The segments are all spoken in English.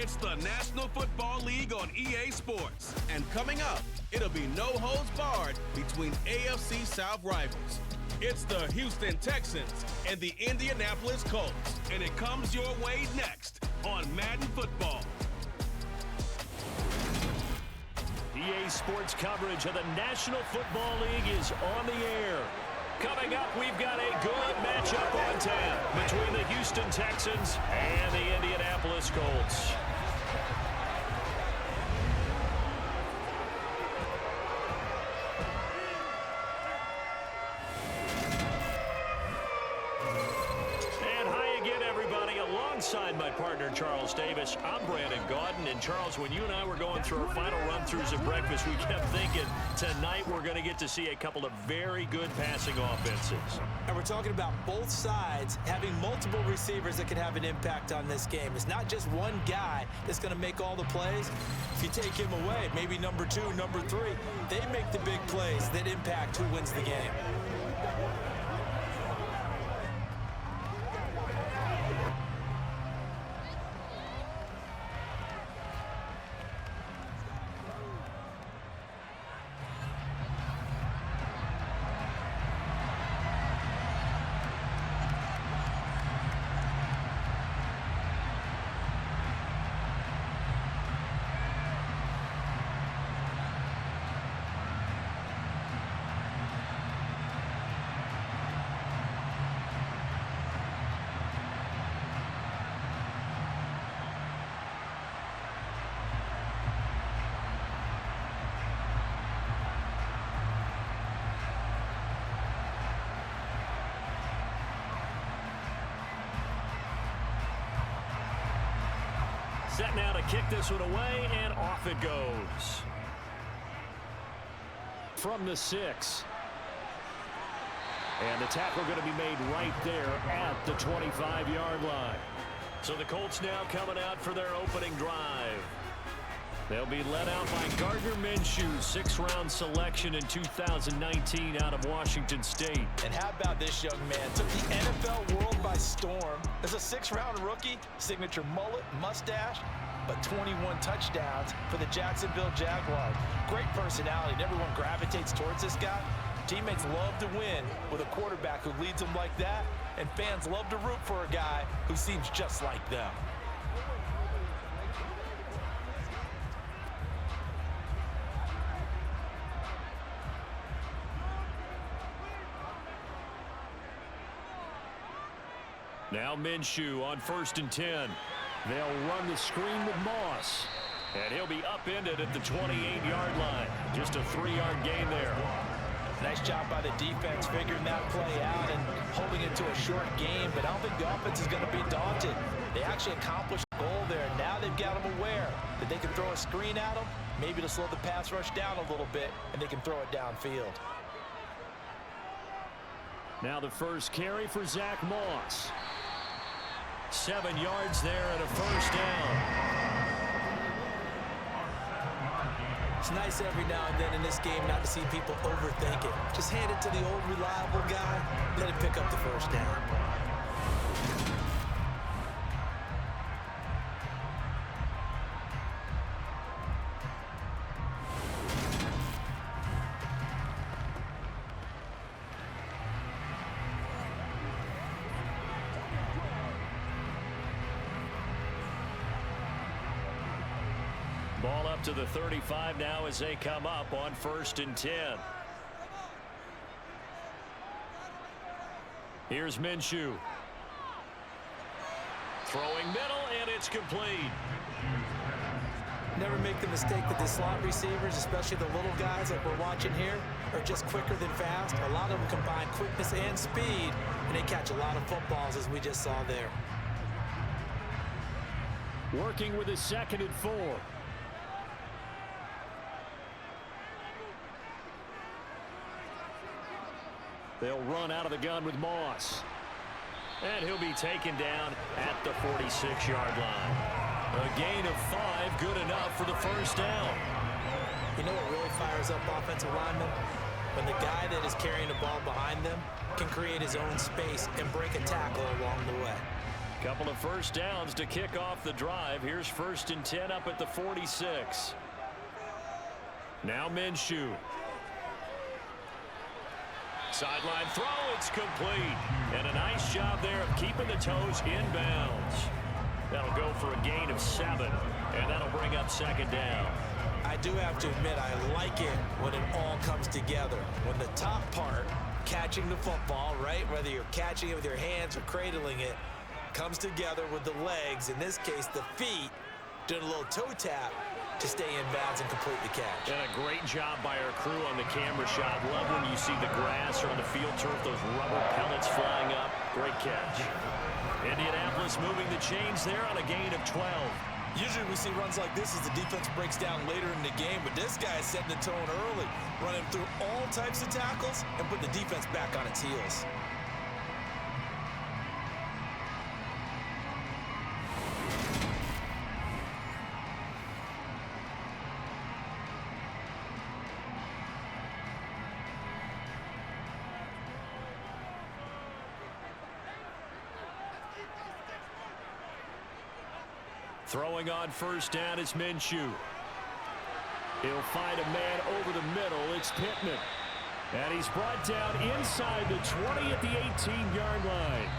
It's the National Football League on EA Sports. And coming up, it'll be no holds barred between AFC South rivals. It's the Houston Texans and the Indianapolis Colts. And it comes your way next on Madden Football. EA Sports coverage of the National Football League is on the air. Coming up, we've got a good matchup on tap between the Houston Texans and the Indianapolis Colts. Alongside my partner, Charles Davis, I'm Brandon Gaudin. And Charles, when you and I were going through our final run-throughs at breakfast, we kept thinking tonight we're going to get to see a couple of very good passing offenses. And we're talking about both sides having multiple receivers that can have an impact on this game. It's not just one guy that's going to make all the plays. If you take him away, maybe number 2, number 3, they make the big plays that impact who wins the game. Set now to kick this one away, and off it goes. From the 6. And the tackle going to be made right there at the 25-yard line. So the Colts now coming out for their opening drive. They'll be led out by Gardner Minshew, 6th-round selection in 2019 out of Washington State. And how about this young man? Took the NFL world by storm. As a 6th-round rookie, signature mullet, mustache, but 21 touchdowns for the Jacksonville Jaguars. Great personality, and everyone gravitates towards this guy. Teammates love to win with a quarterback who leads them like that, and fans love to root for a guy who seems just like them. Now Minshew on 1st and 10. They'll run the screen with Moss. And he'll be upended at the 28-yard line. Just a 3-yard gain there. Nice job by the defense figuring that play out and holding it to a short game. But I don't think the offense is going to be daunted. They actually accomplished the goal there. Now they've got them aware that they can throw a screen at them, maybe to slow the pass rush down a little bit, and they can throw it downfield. Now the first carry for Zach Moss. 7 yards there and a 1st down. It's nice every now and then in this game not to see people overthink it. Just hand it to the old reliable guy, let him pick up the 1st down. Ball up to the 35 now as they come up on 1st and 10. Here's Minshew. Throwing middle, and it's complete. Never make the mistake that the slot receivers, especially the little guys like we're watching here, are just quicker than fast. A lot of them combine quickness and speed, and they catch a lot of footballs, as we just saw there. Working with a 2nd and 4. They'll run out of the gun with Moss. And he'll be taken down at the 46-yard line. A gain of 5, good enough for the 1st down. You know what really fires up offensive linemen? When the guy that is carrying the ball behind them can create his own space and break a tackle along the way. Couple of first downs to kick off the drive. Here's 1st and 10 up at the 46. Now Minshew. Sideline throw, it's complete. And a nice job there of keeping the toes in bounds. That'll go for a gain of 7, and that'll bring up 2nd down. I do have to admit, I like it when it all comes together. When the top part, catching the football, right, whether you're catching it with your hands or cradling it, comes together with the legs, in this case the feet, doing a little toe tap to stay in bounds and complete the catch. And a great job by our crew on the camera shot. Love when you see the grass or on the field turf, those rubber pellets flying up. Great catch. Indianapolis moving the chains there on a gain of 12. Usually we see runs like this as the defense breaks down later in the game, but this guy is setting the tone early, running through all types of tackles and putting the defense back on its heels. Throwing on 1st down is Minshew. He'll find a man over the middle. It's Pittman. And he's brought down inside the 20 at the 18-yard line.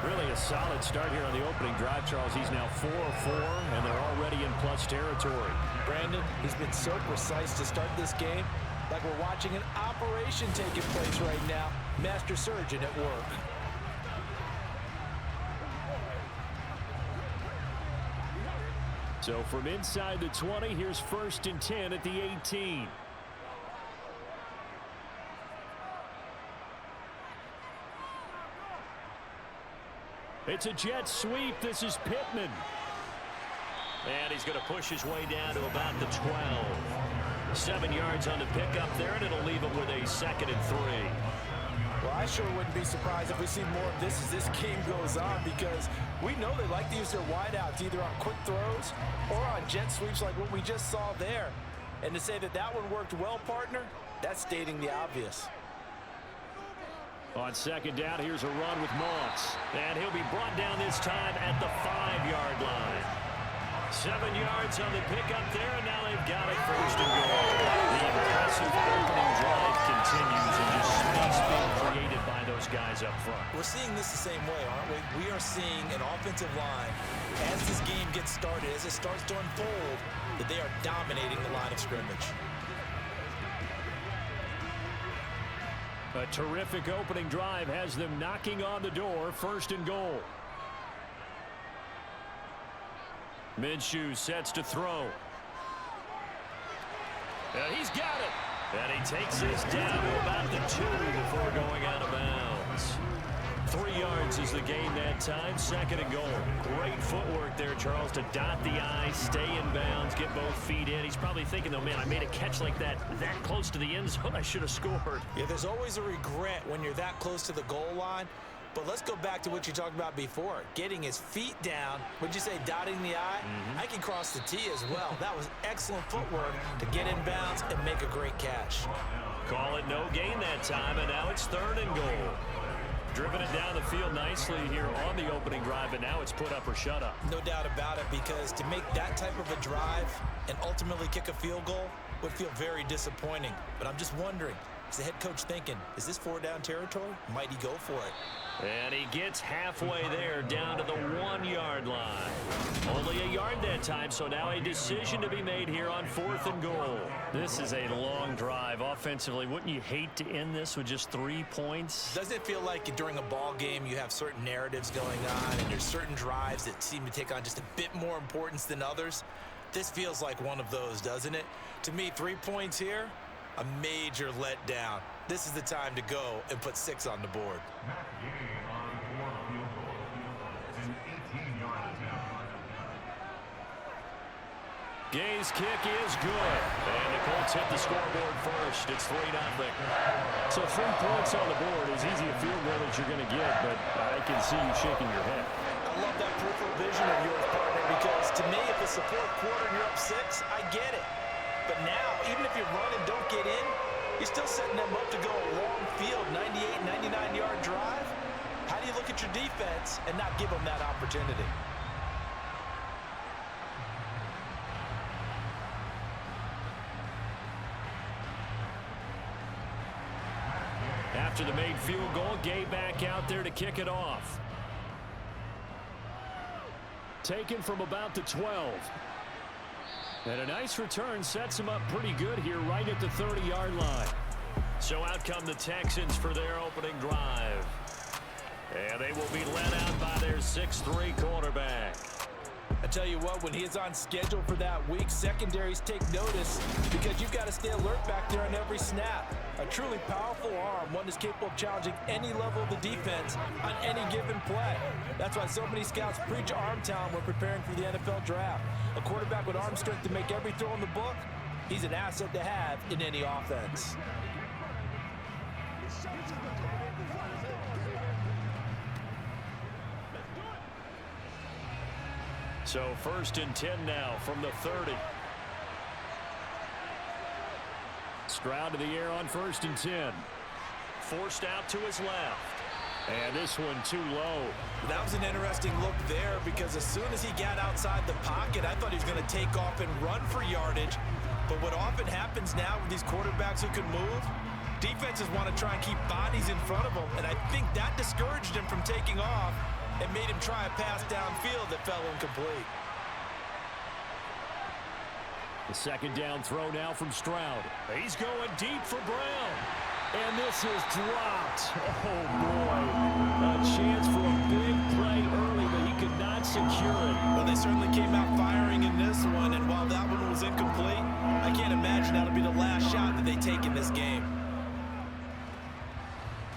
Really a solid start here on the opening drive, Charles. He's now 4 of 4, and they're already in plus territory. Brandon, he's been so precise to start this game, like we're watching an operation taking place right now. Master surgeon at work. So from inside the 20, here's 1st and 10 at the 18. It's a jet sweep. This is Pittman. And he's going to push his way down to about the 12. 7 yards on the pickup there, and it'll leave him with a 2nd and 3. Well, I sure wouldn't be surprised if we see more of this as this game goes on, because we know they like to use their wideouts either on quick throws or on jet sweeps like what we just saw there. And to say that that one worked well, partner, that's stating the obvious. On 2nd down, here's a run with Moss. And he'll be brought down this time at the 5-yard line. 7 yards on the pickup there, and now they've got it 1st and goal. The impressive opening drive continues, and just space being created by those guys up front. We're seeing this the same way, aren't we? We are seeing an offensive line, as this game gets started, as it starts to unfold, that they are dominating the line of scrimmage. A terrific opening drive has them knocking on the door. 1st and goal. Minshew sets to throw. And he's got it. And he takes this down to about the 2 before going out of bounds. 3 yards is the gain that time. 2nd and goal. Great footwork there, Charles, to dot the I, stay in bounds, get both feet in. He's probably thinking, though, man, I made a catch like that close to the end zone. I should have scored. Yeah, there's always a regret when you're that close to the goal line. But let's go back to what you talked about before. Getting his feet down. Would you say dotting the I? I can cross the T as well. That was excellent footwork to get in bounds and make a great catch. Call it no gain that time, and now it's 3rd and goal. Driven it down the field nicely here on the opening drive, and now it's put up or shut up. No doubt about it, because to make that type of a drive and ultimately kick a field goal would feel very disappointing. But I'm just wondering, is the head coach thinking, is this 4-down territory? Might he go for it? And he gets halfway there, down to the 1-yard line. Only a yard that time, so now a decision to be made here on 4th and goal. This is a long drive offensively. Wouldn't you hate to end this with just 3 points? Doesn't it feel like during a ball game you have certain narratives going on and there's certain drives that seem to take on just a bit more importance than others? This feels like one of those, doesn't it? To me, 3 points here, a major letdown. This is the time to go and put 6 on the board. Gay's kick is good. And the Colts hit the scoreboard first. It's 3-0. So 3 points on the board is easy a field goal that you're going to get, but I can see you shaking your head. I love that peripheral vision of yours, partner, because to me, if it's the 4th quarter and you're up 6, I get it. But now, even if you run and don't get in, you're still setting them up to go a long field, 98, 99-yard drive. How do you look at your defense? defense and not give them that opportunity. After the made field goal, Gay back out there to kick it off. Taken from about the 12. And a nice return sets him up pretty good here right at the 30-yard line. So out come the Texans for their opening drive. And they will be led out by their 6'3" quarterback. I tell you what, when he is on schedule for that week, secondaries take notice because you've got to stay alert back there on every snap. A truly powerful arm, one that's capable of challenging any level of the defense on any given play. That's why so many scouts preach arm talent when preparing for the NFL draft. A quarterback with arm strength to make every throw in the book, he's an asset to have in any offense. So 1st and 10 now from the 30. Stroud to the air on 1st and 10. Forced out to his left. And this one too low. That was an interesting look there because as soon as he got outside the pocket, I thought he was going to take off and run for yardage. But what often happens now with these quarterbacks who can move, defenses want to try and keep bodies in front of them. And I think that discouraged him from taking off and made him try a pass downfield that fell incomplete. The second down throw now from Stroud. He's going deep for Brown. And this is dropped. Oh, boy. A chance for a big play early, but he could not secure it. Well, they certainly came out firing in this one, and while that one was incomplete, I can't imagine that'll be the last shot that they take in this game.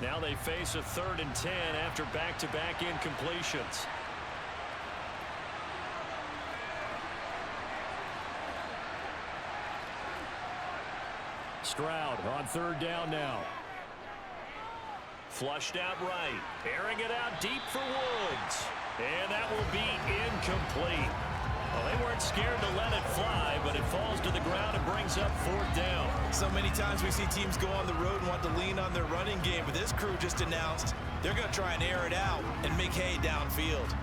Now they face a 3rd and 10 after back-to-back incompletions. Stroud on 3rd down now. Flushed out right. Airing it out deep for Woods. And that will be incomplete. Well, they weren't scared to let it fly, but it falls to the ground and brings up 4th down. So many times we see teams go on the road and want to lean on their running game, but this crew just announced they're going to try and air it out and make hay downfield.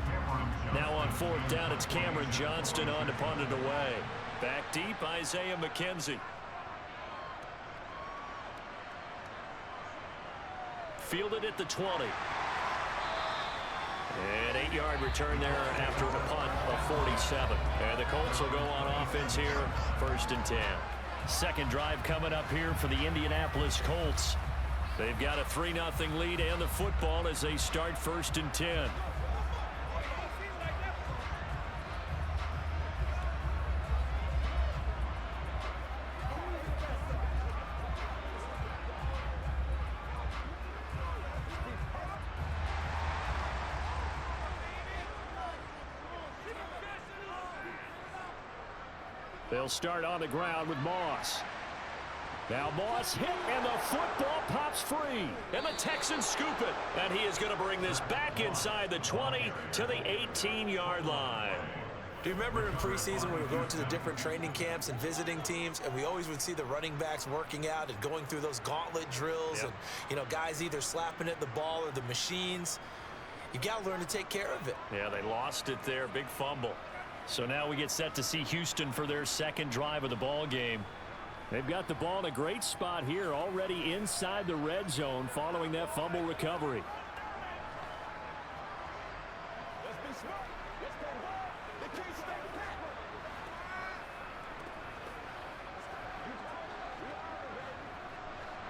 Now on 4th down, it's Cameron Johnston on to punt it away. Back deep, Isaiah McKenzie. Fielded at the 20. An 8-yard return there after a punt of 47. And the Colts will go on offense here, 1st and 10. Second drive coming up here for the Indianapolis Colts. They've got a 3-0 lead and the football as they start 1st and 10. They'll start on the ground with Moss. Now Moss hit, and the football pops free. And the Texans scoop it. And he is going to bring this back inside the 20 to the 18-yard line. Do you remember in preseason when we were going to the different training camps and visiting teams, and we always would see the running backs working out and going through those gauntlet drills, and, you know, guys either slapping at the ball or the machines? You got to learn to take care of it. Yeah, they lost it there. Big fumble. So now we get set to see Houston for their second drive of the ball game. They've got the ball in a great spot here, already inside the red zone following that fumble recovery.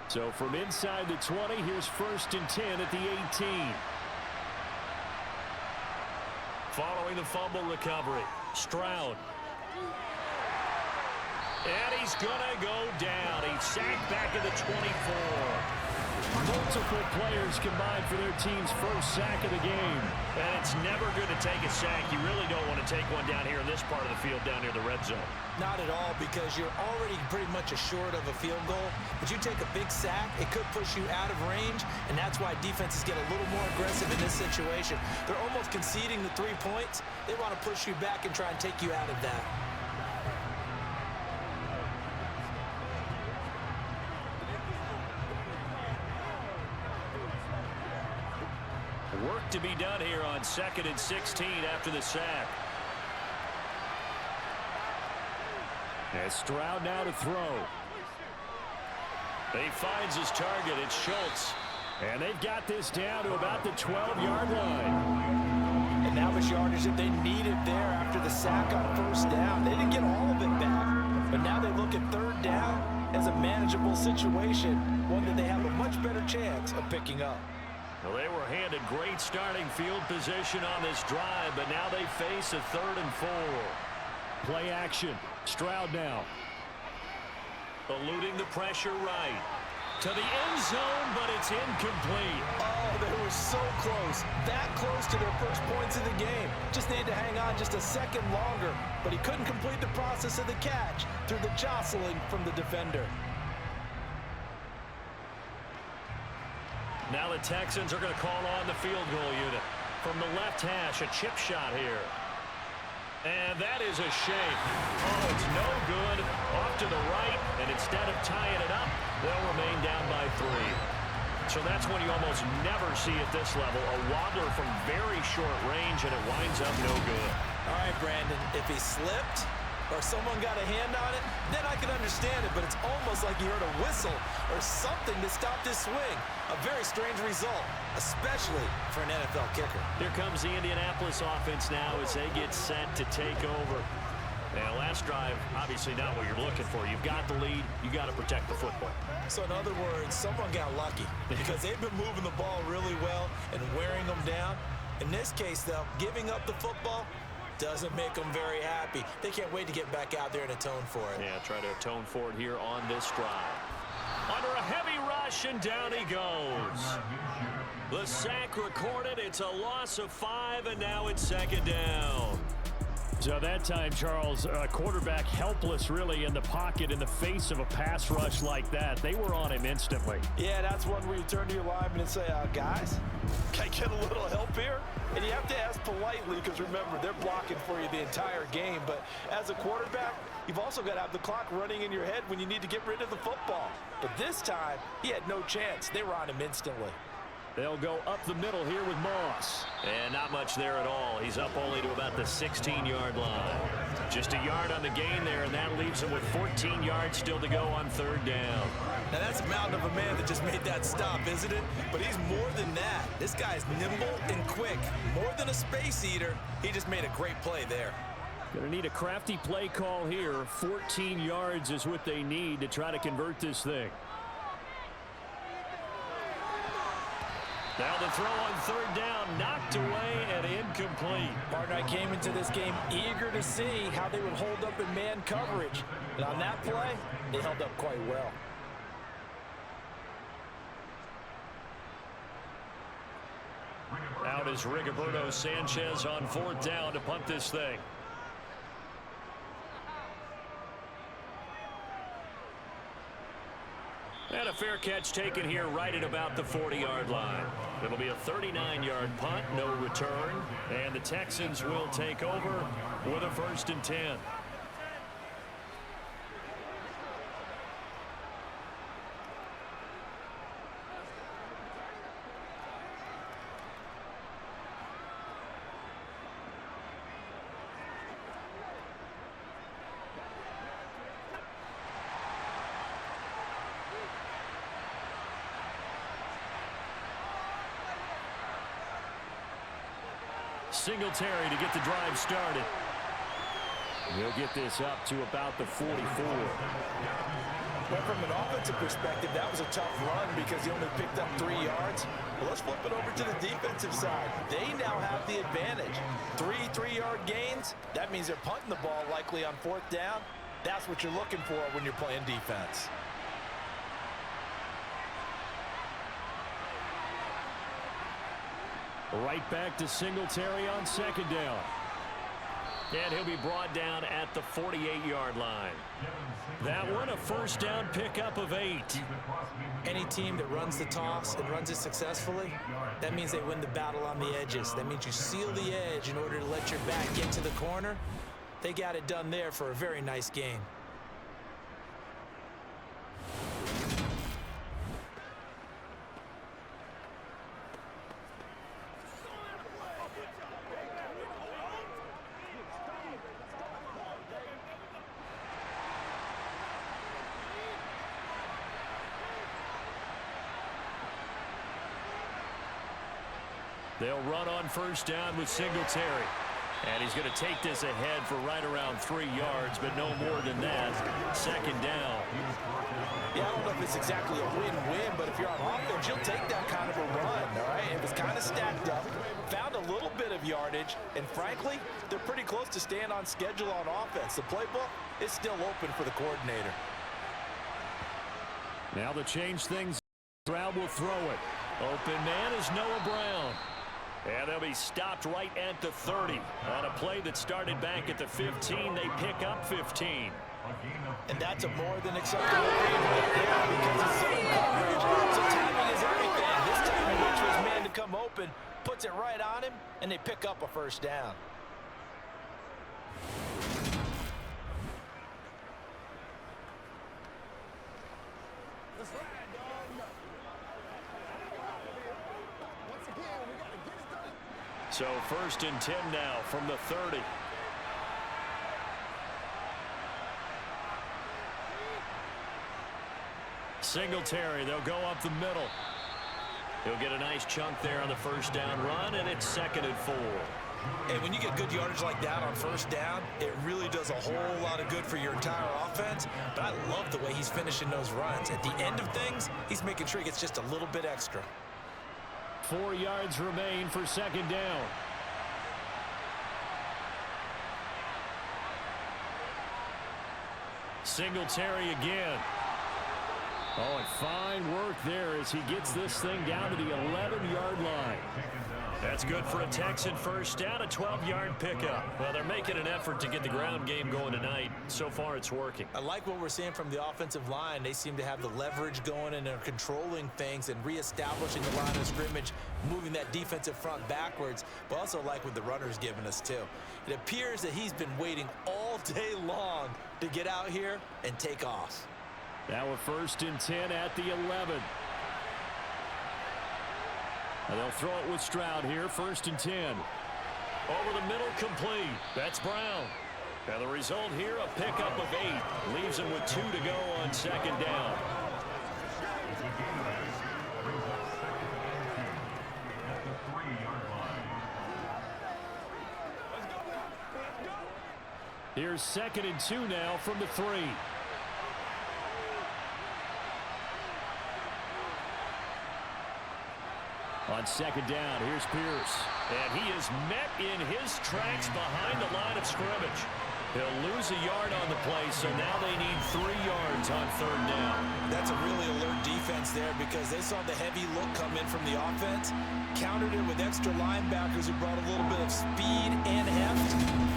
So from inside the 20, here's 1st and 10 at the 18. Following the fumble recovery, Stroud. And he's going to go down. He's sacked back at the 24. Multiple players combined for their team's first sack of the game. And it's never good to take a sack. You really don't want to take one down here in this part of the field down near the red zone. Not at all, because you're already pretty much assured of a field goal. But you take a big sack, it could push you out of range, and that's why defenses get a little more aggressive in this situation. They're almost conceding the 3 points. They want to push you back and try and take you out of that. Work to be done here on 2nd and 16 after the sack. And Stroud now to throw. He finds his target. It's Schultz. And they've got this down to about the 12-yard line. And that was yardage that they needed there after the sack on 1st down. They didn't get all of it back, but now they look at 3rd down as a manageable situation, one that they have a much better chance of picking up. Well, they were handed great starting field position on this drive, but now they face a 3rd and 4. Play action. Stroud now. Eluding the pressure right. To the end zone, but it's incomplete. Oh, they were so close. That close to their first points of the game. Just needed to hang on just a second longer, but he couldn't complete the process of the catch through the jostling from the defender. Now the Texans are going to call on the field goal unit. From the left hash, a chip shot here. And that is a shame. Oh, it's no good. Off to the right, and instead of tying it up, they'll remain down by 3. So that's when you almost never see at this level a wobbler from very short range, and it winds up no good. All right, Brandon, if he slipped or someone got a hand on it, then I can understand it, but it's almost like you heard a whistle or something to stop this swing. A very strange result, especially for an NFL kicker. Here comes the Indianapolis offense now as they get set to take over. Now, last drive, obviously not what you're looking for. You've got the lead. You got to protect the football. So, in other words, someone got lucky because they've been moving the ball really well and wearing them down. In this case, though, giving up the football doesn't make them very happy. They can't wait to get back out there and atone for it. Yeah, try to atone for it here on this drive. Under a heavy rush, and down he goes. The sack recorded. It's a loss of 5, and now it's 2nd down. So that time, Charles, quarterback helpless really in the pocket in the face of a pass rush like that. They were on him instantly. Yeah, that's one where you turn to your lineman and say, guys, can I get a little help here? And you have to ask politely because, remember, they're blocking for you the entire game. But as a quarterback, you've also got to have the clock running in your head when you need to get rid of the football. But this time, he had no chance. They were on him instantly. They'll go up the middle here with Moss. And not much there at all. He's up only to about the 16-yard line. Just a yard on the gain there, and that leaves him with 14 yards still to go on 3rd down. Now, that's a mountain of a man that just made that stop, isn't it? But he's more than that. This guy's nimble and quick. More than a space eater, he just made a great play there. Going to need a crafty play call here. 14 yards is what they need to try to convert this thing. Now the throw on 3rd down, knocked away and incomplete. Partner, I came into this game eager to see how they would hold up in man coverage. And on that play, they held up quite well. Out is Rigoberto Sanchez on 4th down to punt this thing. And a fair catch taken here right at about the 40-yard line. It'll be a 39-yard punt, no return. And the Texans will take over with a 1st and 10. Singletary to get the drive started. He'll get this up to about the 44. Well, from an offensive perspective, that was a tough run because he only picked up 3 yards. Well, let's flip it over to the defensive side. They now have the advantage. 3 3-yard gains. That means they're punting the ball likely on 4th down. That's what you're looking for when you're playing defense. Right back to Singletary on 2nd down. And he'll be brought down at the 48-yard line. That one, a 1st down pickup of 8. Any team that runs the toss and runs it successfully, that means they win the battle on the edges. That means you seal the edge in order to let your back get to the corner. They got it done there for a very nice gain. They'll run on first down with Singletary. And he's going to take this ahead for right around 3 yards, but no more than that. Second down. Yeah, I don't know if it's exactly a win-win, but if you're on offense, you'll take that kind of a run, all right? It was kind of stacked up, found a little bit of yardage, and frankly, they're pretty close to staying on schedule on offense. The playbook is still open for the coordinator. Now to change things, Stroud will throw it. Open man is Noah Brown. And they'll be stopped right at the 30. On a play that started back at the 15, they pick up 15. And that's a more than acceptable gain right there because it's zone coverage. So timing is everything. This time he waits for his man to come open, puts it right on him, and they pick up a first down. So first and 10 now from the 30. Singletary, they'll go up the middle. He'll get a nice chunk there on the first down run, and it's 2nd and 4. And when you get good yardage like that on first down, it really does a whole lot of good for your entire offense. But I love the way he's finishing those runs. At the end of things, he's making sure he gets just a little bit extra. 4 yards remain for second down. Singletary again. Oh, and fine work there as he gets this thing down to the 11-yard line. That's good for a Texan first down, a 12-yard pickup. Well, they're making an effort to get the ground game going tonight. So far, it's working. I like what we're seeing from the offensive line. They seem to have the leverage going, and they're controlling things and reestablishing the line of scrimmage, moving that defensive front backwards, but also like what the runner's giving us, too. It appears that he's been waiting all day long to get out here and take off. Now a first and 10 at the 11. And they'll throw it with Stroud here, first and 10. Over the middle, complete. That's Brown. And the result here, a pickup of 8. Leaves him with 2 to go on second down. Here's 2nd and 2 now from the 3. On second down, here's Pierce. And he is met in his tracks behind the line of scrimmage. He'll lose a yard on the play, so now they need 3 yards on third down. That's a really alert defense there because they saw the heavy look come in from the offense, countered it with extra linebackers who brought a little bit of speed and heft,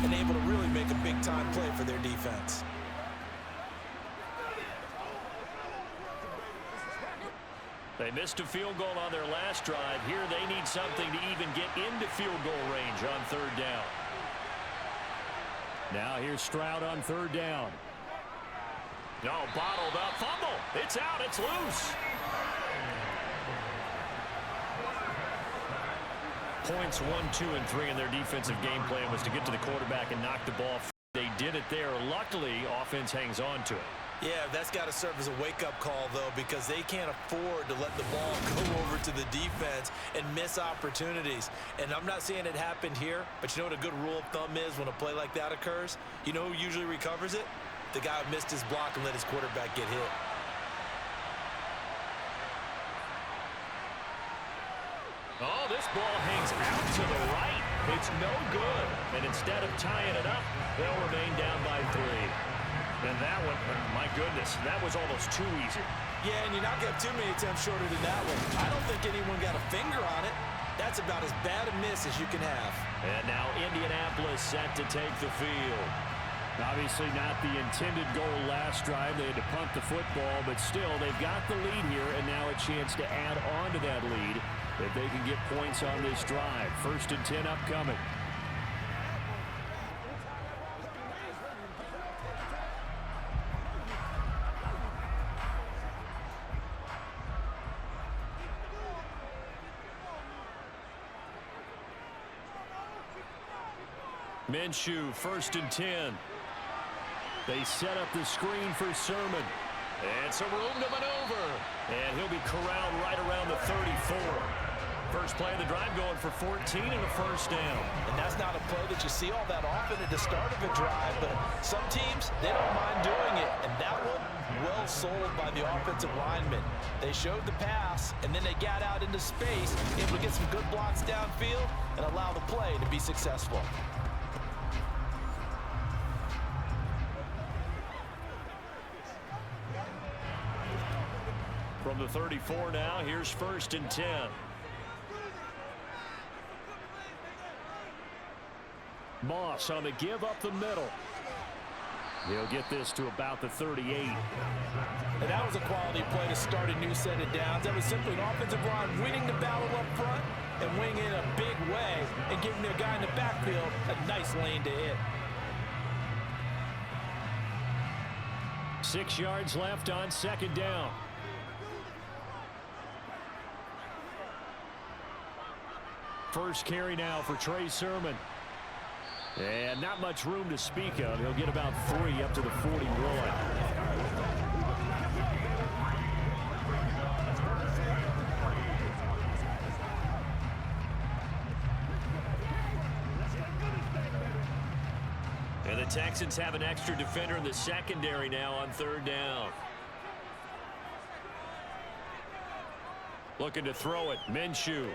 and able to really make a big-time play for their defense. They missed a field goal on their last drive. Here they need something to even get into field goal range on third down. Now here's Stroud on third down. No, bottled up. Fumble. It's out. It's loose. Points 1, 2, and 3 in their defensive game plan was to get to the quarterback and knock the ball free. They did it there. Luckily, offense hangs on to it. Yeah, that's got to serve as a wake-up call, though, because they can't afford to let the ball go over to the defense and miss opportunities. And I'm not saying it happened here, but you know what a good rule of thumb is when a play like that occurs? You know who usually recovers it? The guy who missed his block and let his quarterback get hit. Oh, this ball hangs out to the right. It's no good. And instead of tying it up, they'll remain down by 3. And that one, my goodness, that was almost too easy. Yeah, and you're not going to have too many attempts shorter than that one. I don't think anyone got a finger on it. That's about as bad a miss as you can have. And now Indianapolis set to take the field. Obviously not the intended goal last drive. They had to punt the football, but still, they've got the lead here, and now a chance to add on to that lead if they can get points on this drive. First and 10 upcoming. Minshew, first and 10. They set up the screen for Sermon. And some room to maneuver. And he'll be corralled right around the 34. First play of the drive going for 14 and a first down. And that's not a play that you see all that often at the start of a drive, but some teams, they don't mind doing it. And that one, well sold by the offensive lineman. They showed the pass, and then they got out into space, able to get some good blocks downfield and allow the play to be successful. From the 34 now, here's 1st and 10. Moss on the give up the middle. He'll get this to about the 38. And that was a quality play to start a new set of downs. That was simply an offensive line winning the battle up front and winning in a big way and giving their guy in the backfield a nice lane to hit. 6 yards left on 2nd down. First carry now for Trey Sermon. And not much room to speak of. He'll get about 3 up to the 41. And the Texans have an extra defender in the secondary now on 3rd down. Looking to throw it, Minshew.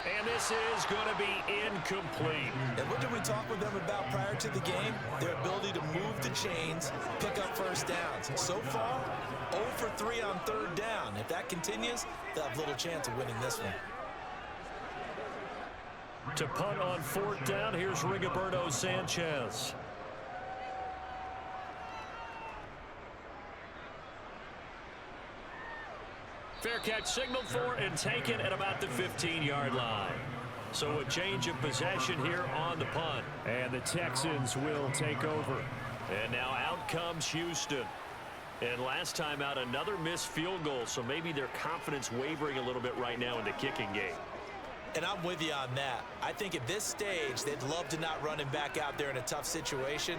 And this is going to be incomplete. And what did we talk with them about prior to the game? Their ability to move the chains, pick up first downs. So far, 0 for 3 on 3rd down. If that continues, they'll have little chance of winning this one. To punt on 4th down, here's Rigoberto Sanchez. Fair catch signaled for and taken at about the 15-yard line. So a change of possession here on the punt. And the Texans will take over. And now out comes Houston. And last time out, another missed field goal, so maybe their confidence wavering a little bit right now in the kicking game. And I'm with you on that. I think at this stage, they'd love to not run him back out there in a tough situation.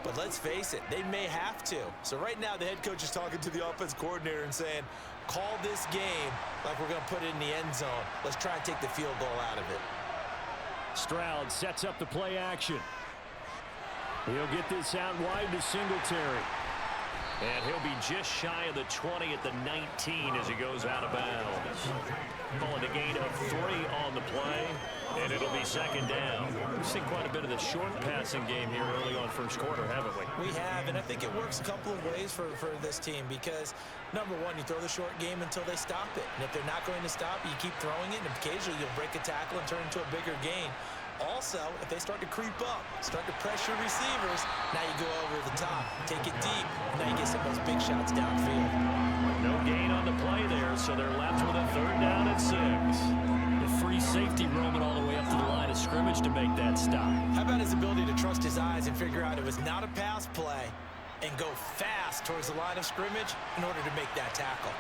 But let's face it, they may have to. So right now, the head coach is talking to the offense coordinator and saying, call this game like we're going to put it in the end zone. Let's try and take the field goal out of it. Stroud sets up the play action. He'll get this out wide to Singletary. And he'll be just shy of the 20 at the 19 as he goes out of bounds. Calling a gain of 3 on the play, and it'll be 2nd down. We've seen quite a bit of the short passing game here early on 1st quarter, haven't we? We have, and I think it works a couple of ways for this team because, number one, you throw the short game until they stop it. And if they're not going to stop it, you keep throwing it, and occasionally you'll break a tackle and turn into a bigger gain. Also, if they start to creep up, start to pressure receivers, now you go over the top, take it deep, now you get some of those big shots downfield. No gain on the play there, so they're left with a 3rd down and 6. The free safety roaming all the way up to the line of scrimmage to make that stop. How about his ability to trust his eyes and figure out it was not a pass play and go fast towards the line of scrimmage in order to make that tackle?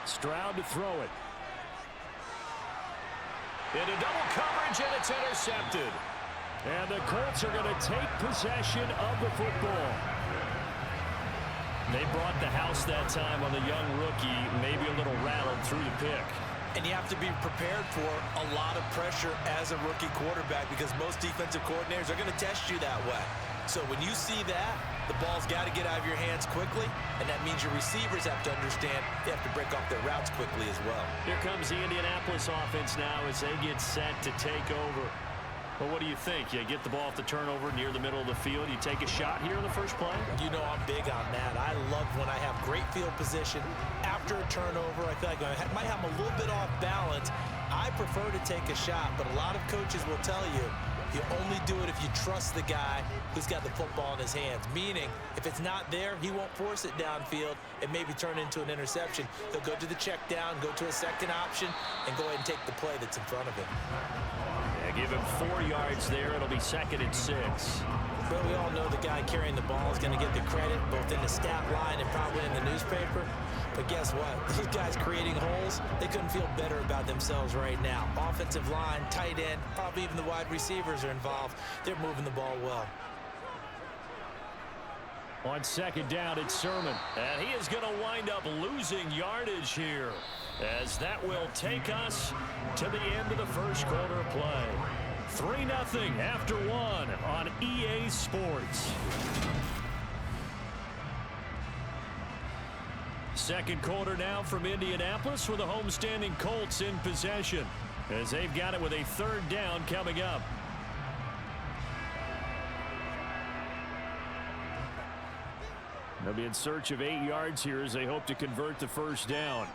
Stroud to throw it. Into double coverage, and it's intercepted. And the Colts are going to take possession of the football. They brought the house that time on the young rookie, maybe a little rattled through the pick. And you have to be prepared for a lot of pressure as a rookie quarterback because most defensive coordinators are going to test you that way. So when you see that, the ball's got to get out of your hands quickly, and that means your receivers have to understand they have to break off their routes quickly as well. Here comes the Indianapolis offense now as they get set to take over. Well, what do you think? You get the ball off the turnover near the middle of the field. You take a shot here in the first play? You know I'm big on that. I love when I have great field position. After a turnover, I feel like I might have a little bit off balance. I prefer to take a shot, but a lot of coaches will tell you, you only do it if you trust the guy who's got the football in his hands. Meaning, if it's not there, he won't force it downfield and maybe turn into an interception. He'll go to the check down, go to a second option, and go ahead and take the play that's in front of him. Yeah, give him 4 yards there. It'll be 2nd and 6. But we all know the guy carrying the ball is going to get the credit, both in the stat line and probably in the newspaper. But guess what? Those guys creating holes, they couldn't feel better about themselves right now. Offensive line, tight end, probably even the wide receivers are involved. They're moving the ball well. On 2nd down, it's Sermon. And he is going to wind up losing yardage here. as that will take us to the end of the first quarter play. 3-0 after 1 on EA Sports. Second quarter now from Indianapolis with the homestanding Colts in possession as they've got it with a third down coming up. They'll be in search of 8 yards here as they hope to convert the first down.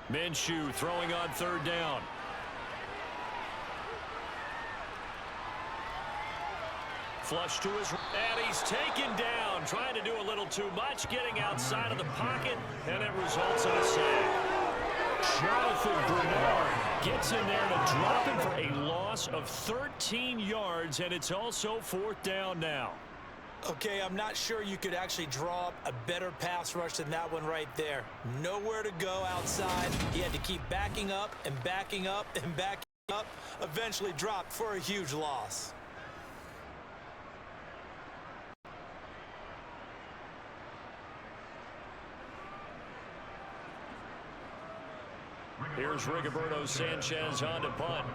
Minshew throwing on third down. Flush to his, and he's taken down, trying to do a little too much, getting outside of the pocket, and it results in a sack. Jonathan Bernard gets in there to drop him for a loss of 13 yards, and it's also fourth down now. Okay, I'm not sure you could actually draw up a better pass rush than that one right there. Nowhere to go outside. He had to keep backing up and backing up and backing up. Eventually dropped for a huge loss. Here's Rigoberto Sanchez on to punt.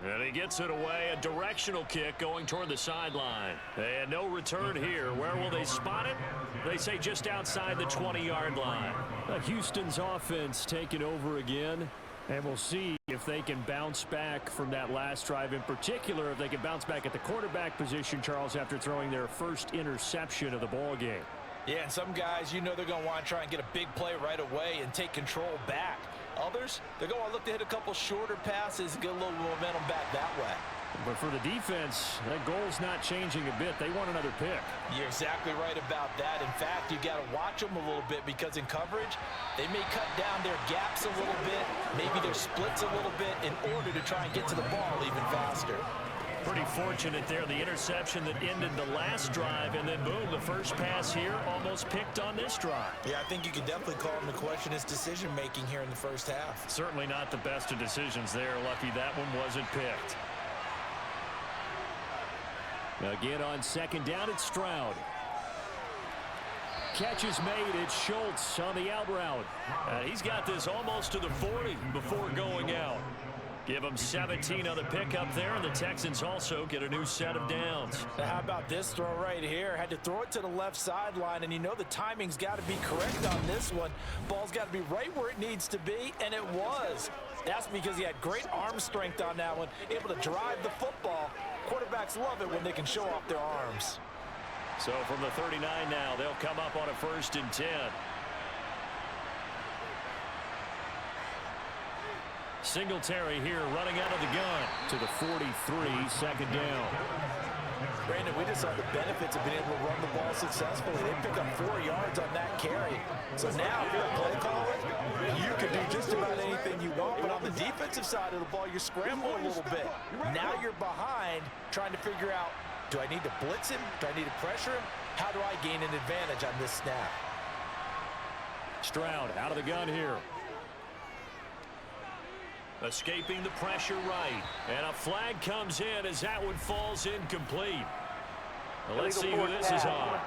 And he gets it away, a directional kick going toward the sideline. And no return here. Where will they spot it? They say just outside the 20-yard line. Houston's offense taking over again. And we'll see if they can bounce back from that last drive. In particular, if they can bounce back at the quarterback position, Charles, after throwing their first interception of the ball game. Yeah, and some guys, you know they're going to want to try and get a big play right away and take control back. Others, they're going to look to hit a couple shorter passes and get a little momentum back that way. But for the defense, that goal's not changing a bit. They want another pick. You're exactly right about that. In fact, you got to watch them a little bit because in coverage, they may cut down their gaps a little bit, maybe their splits a little bit in order to try and get to the ball even faster. Pretty fortunate there, the interception that ended the last drive, and then boom, the first pass here almost picked on this drive. Yeah, I think you could definitely call him to question his decision-making here in the first half. Certainly not the best of decisions there. Lucky that one wasn't picked. Again on second down, it's Stroud. Catch is made. It's Schultz on the out route. He's got this almost to the 40 before going out. Give them 17 on the pickup there, and the Texans also get a new set of downs. Now, how about this throw right here? Had to throw it to the left sideline, and you know the timing's got to be correct on this one. Ball's got to be right where it needs to be, and it was. That's because he had great arm strength on that one, able to drive the football. Quarterbacks love it when they can show off their arms. So from the 39 now, they'll come up on a 1st and 10. Singletary here running out of the gun to the 43, second down. Brandon, we just saw the benefits of being able to run the ball successfully. They pick up 4 yards on that carry. So now, if you're a play caller, you can do just about anything you want. But on the defensive side of the ball, you're scrambling a little bit. Now you're behind, trying to figure out, do I need to blitz him? Do I need to pressure him? How do I gain an advantage on this snap? Stroud out of the gun here. Escaping the pressure right. And a flag comes in as that one falls incomplete. Well, let's see who this is on.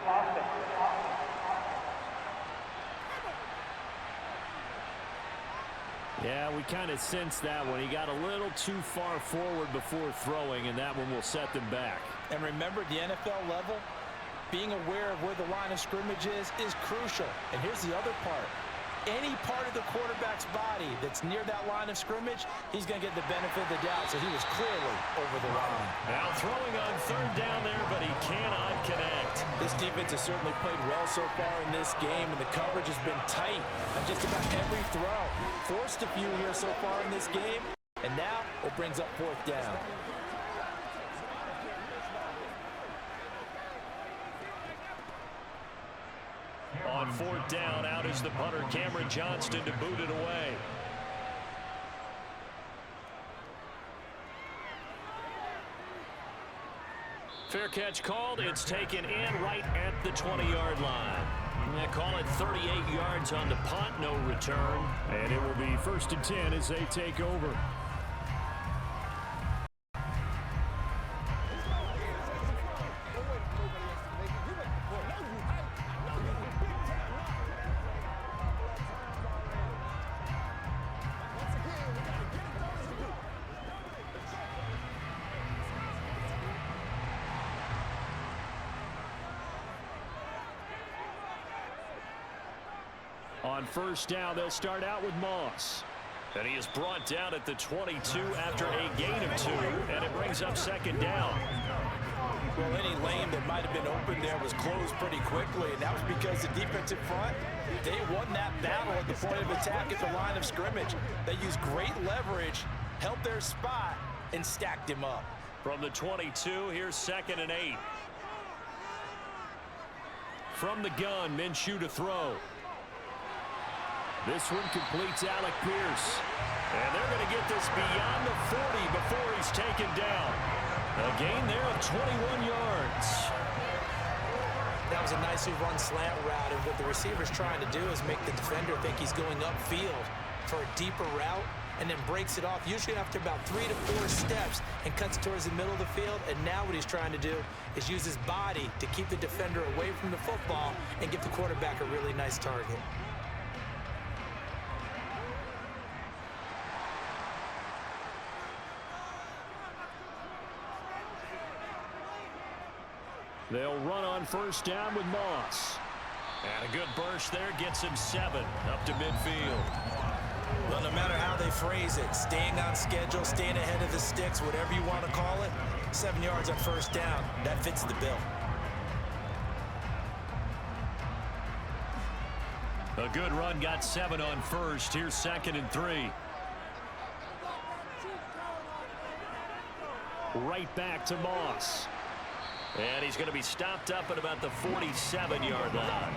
Yeah, we kind of sensed that one. He got a little too far forward before throwing, and that one will set them back. And remember, at the NFL level, being aware of where the line of scrimmage is crucial. And here's the other part. Any part of the quarterback's body that's near that line of scrimmage, he's going to get the benefit of the doubt. So he was clearly over the line. Now throwing on third down there, but he cannot connect. This defense has certainly played well so far in this game, and the coverage has been tight on just about every throw. Forced a few here so far in this game, and now it brings up 4th down. On 4th down, out is the punter, Cameron Johnston, to boot it away. Fair catch called. It's taken in right at the 20-yard line. They call it 38 yards on the punt, no return. And it will be 1st and 10 as they take over. On first down, they'll start out with Moss. And he is brought down at the 22 after a gain of 2, and it brings up second down. Well, any lane that might have been open there was closed pretty quickly, and that was because the defensive front, they won that battle at the point of attack at the line of scrimmage. They used great leverage, held their spot, and stacked him up. From the 22, here's 2nd and 8. From the gun, Minshew to throw. This one completes Alec Pierce. And they're going to get this beyond the 40 before he's taken down. A gain there of 21 yards. That was a nicely run slant route, and what the receiver's trying to do is make the defender think he's going upfield for a deeper route, and then breaks it off, usually after about 3 to 4 steps, and cuts towards the middle of the field. And now what he's trying to do is use his body to keep the defender away from the football and give the quarterback a really nice target. They'll run on first down with Moss. And a good burst there gets him 7 up to midfield. Well, no matter how they phrase it, staying on schedule, staying ahead of the sticks, whatever you want to call it, 7 yards on first down, that fits the bill. A good run got 7 on first. Here's 2nd and 3. Right back to Moss. And he's going to be stopped up at about the 47-yard line.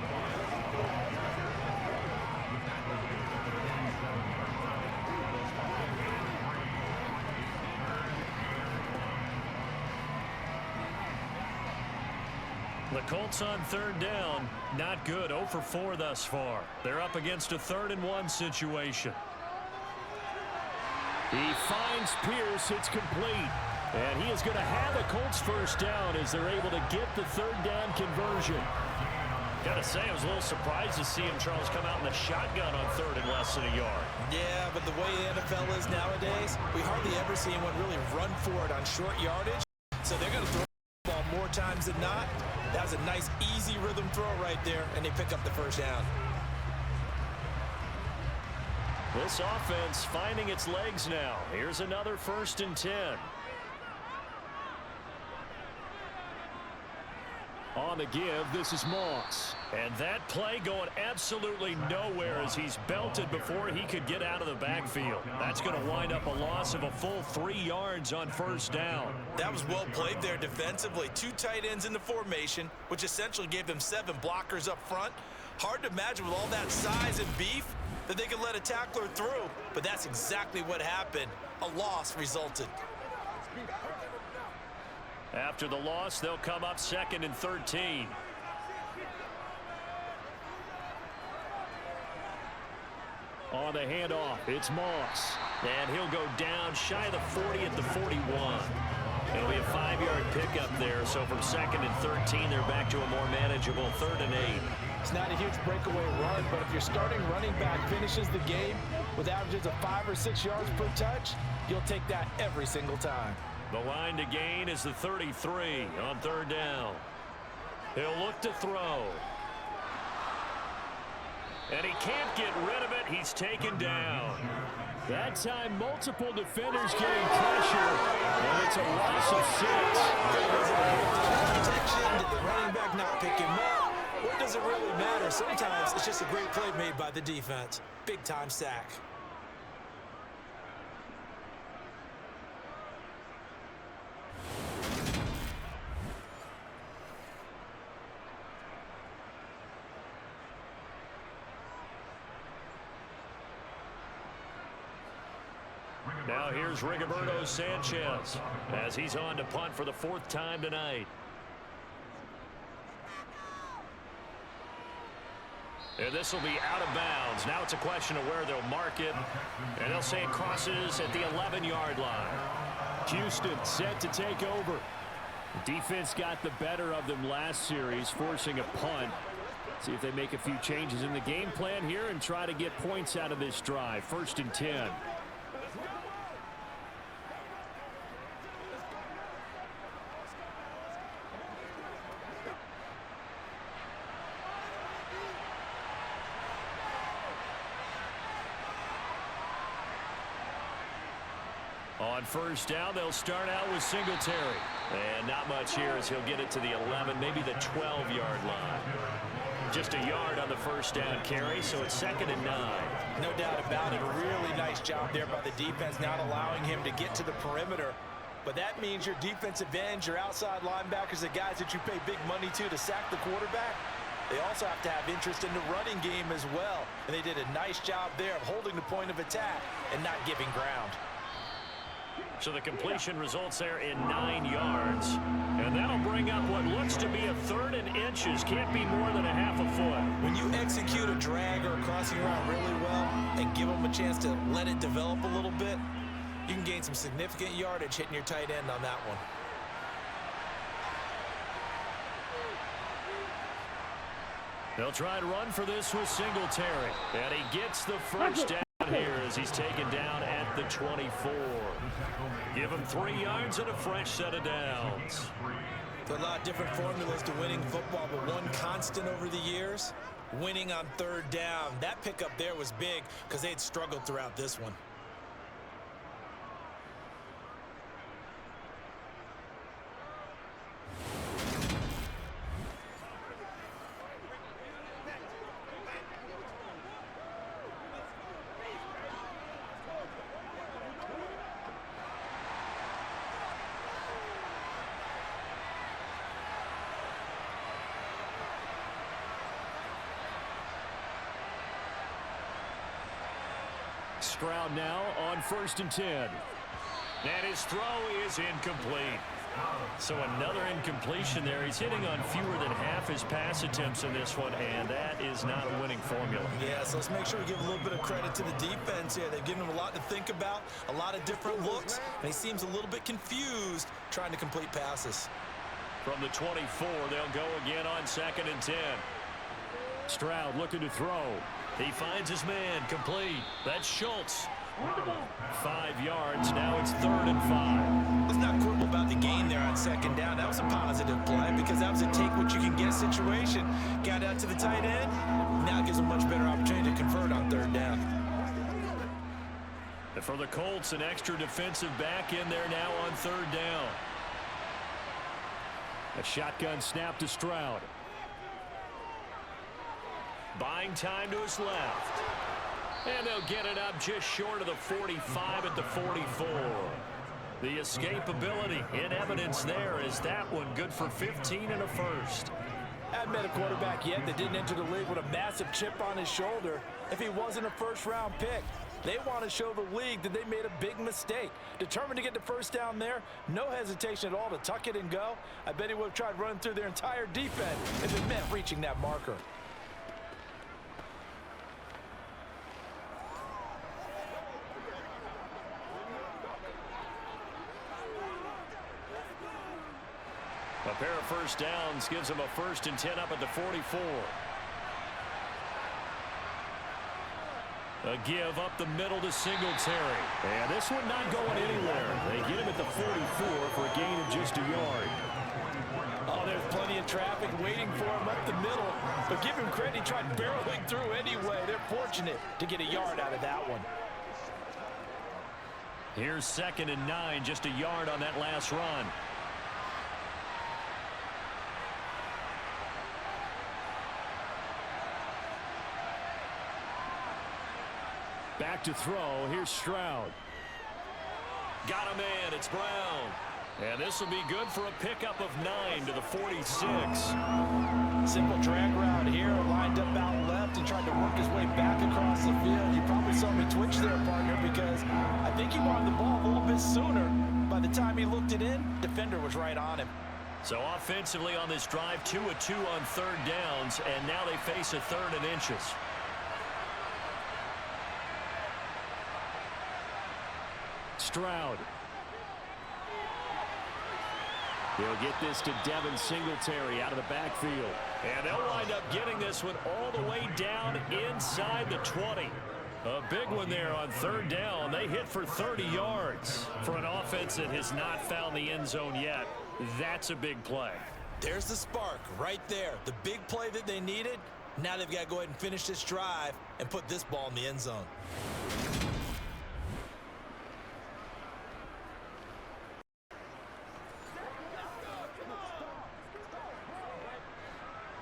The Colts on 3rd down. Not good. 0 for 4 thus far. They're up against a 3rd and 1 situation. He finds Pierce. It's complete. And he is going to have the Colts first down as they're able to get the 3rd down conversion. Got to say, I was a little surprised to see him, Charles, come out in the shotgun on 3rd and less than a yard. Yeah, but the way the NFL is nowadays, we hardly ever see anyone really run for it on short yardage. So they're going to throw the ball more times than not. That was a nice, easy rhythm throw right there, and they pick up the first down. This offense finding its legs now. Here's another 1st and 10. On the give, this is Moss. And that play going absolutely nowhere as he's belted before he could get out of the backfield. That's going to wind up a loss of a full 3 yards on first down. That was well played there defensively. 2 tight ends in the formation, which essentially gave them 7 blockers up front. Hard to imagine with all that size and beef that they could let a tackler through, but that's exactly what happened. A loss resulted. After the loss, they'll come up 2nd and 13. On the handoff, it's Moss. And he'll go down shy of the 40 at the 41. It'll be a 5-yard pickup there, so from 2nd and 13, they're back to a more manageable 3rd and 8. It's not a huge breakaway run, but if your starting running back finishes the game with averages of 5 or 6 yards per touch, you'll take that every single time. The line to gain is the 33 on 3rd down. He'll look to throw. And he can't get rid of it. He's taken down. That time, multiple defenders getting pressure, and it's a loss of 6. Protection, did the running back not pick him up? What does it really matter? Sometimes it's just a great play made by the defense. Big-time sack. Now here's Rigoberto Sanchez as he's on to punt for the 4th time tonight. And this will be out of bounds. Now it's a question of where they'll mark it. And they'll say it crosses at the 11-yard line. Houston set to take over. The defense got the better of them last series, forcing a punt. See if they make a few changes in the game plan here and try to get points out of this drive. 1st and 10. On first down, they'll start out with Singletary. And not much here as he'll get it to the 11, maybe the 12-yard line. Just a yard on the first down carry, so it's 2nd and 9. No doubt about it. A really nice job there by the defense, not allowing him to get to the perimeter. But that means your defensive ends, your outside linebackers, the guys that you pay big money to sack the quarterback, they also have to have interest in the running game as well. And they did a nice job there of holding the point of attack and not giving ground. So the completion results there in 9 yards. And that'll bring up what looks to be a 3rd and inches. Can't be more than a half a foot. When you execute a drag or a crossing route really well and give them a chance to let it develop a little bit, you can gain some significant yardage hitting your tight end on that one. They'll try to run for this with Singletary. And he gets the first down here as he's taken down at the 24. Give him 3 yards and a fresh set of downs. There are a lot of different formulas to winning football, but one constant over the years, winning on 3rd down. That pickup there was big because they had struggled throughout this one. Stroud now on 1st and 10. And his throw is incomplete. So another incompletion there. He's hitting on fewer than half his pass attempts in this one, and that is not a winning formula. Yeah, so let's make sure we give a little bit of credit to the defense here. They've given him a lot to think about, a lot of different looks, and he seems a little bit confused trying to complete passes. From the 24, they'll go again on 2nd and 10. Stroud looking to throw. He finds his man, complete. That's Schultz. 5 yards, now it's 3rd and 5. Let's not quibble about the gain there on 2nd down. That was a positive play because that was a take-what-you-can-get situation. Got out to the tight end. Now it gives a much better opportunity to convert on 3rd down. And for the Colts, an extra defensive back in there now on 3rd down. A shotgun snap to Stroud. Buying time to his left. And they'll get it up just short of the 45 at the 44. The escapability in evidence there is that one good for 15 and a first. Hadn't met a quarterback yet that didn't enter the league with a massive chip on his shoulder if he wasn't a first-round pick. They want to show the league that they made a big mistake. Determined to get the first down there, no hesitation at all to tuck it and go. I bet he would have tried running through their entire defense if it meant reaching that marker. A pair of first downs gives him a 1st and 10 up at the 44. A give up the middle to Singletary. And this one not going anywhere. They get him at the 44 for a gain of just a yard. Oh, there's plenty of traffic waiting for him up the middle. But give him credit, he tried barreling through anyway. They're fortunate to get a yard out of that one. Here's 2nd and 9, just a yard on that last run. Back to throw. Here's Stroud. Got a man. It's Brown. And this will be good for a pickup of 9 to the 46. Simple drag route here. Lined up out left and tried to work his way back across the field. You probably saw me twitch there, partner, because I think he wanted the ball a little bit sooner. By the time he looked it in, defender was right on him. So offensively on this drive, 2 of 2 on 3rd downs, and now they face a 3rd and inches. Stroud. He'll get this to Devin Singletary out of the backfield. And they'll wind up getting this one all the way down inside the 20. A big one there on 3rd down. They hit for 30 yards. For an offense that has not found the end zone yet, that's a big play. There's the spark right there. The big play that they needed. Now they've got to go ahead and finish this drive and put this ball in the end zone.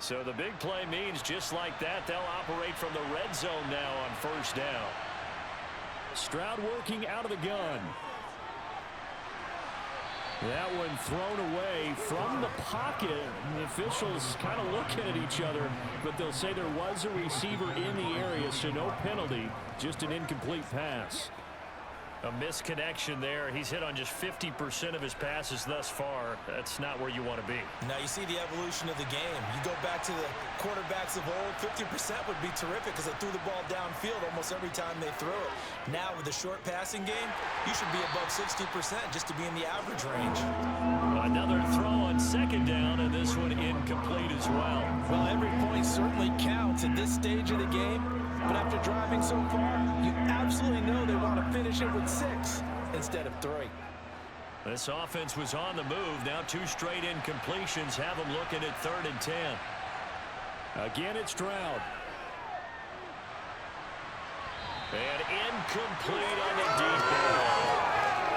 So the big play means just like that, they'll operate from the red zone now on first down. Stroud working out of the gun. That one thrown away from the pocket. The officials kind of looking at each other, but they'll say there was a receiver in the area, so no penalty, just an incomplete pass. A misconnection there. He's hit on just 50% of his passes thus far. That's not where you want to be. Now you see the evolution of the game. You go back to the quarterbacks of old, 50% would be terrific because they threw the ball downfield almost every time they threw it. Now with the short passing game, you should be above 60% just to be in the average range. Another throw on second down, and this one incomplete as well. Well, every point certainly counts at this stage of the game. But after driving so far, you absolutely know they want to finish it with 6 instead of 3. This offense was on the move. Now 2 straight incompletions have them looking at 3rd and 10. Again, it's Stroud. And incomplete on the deep ball.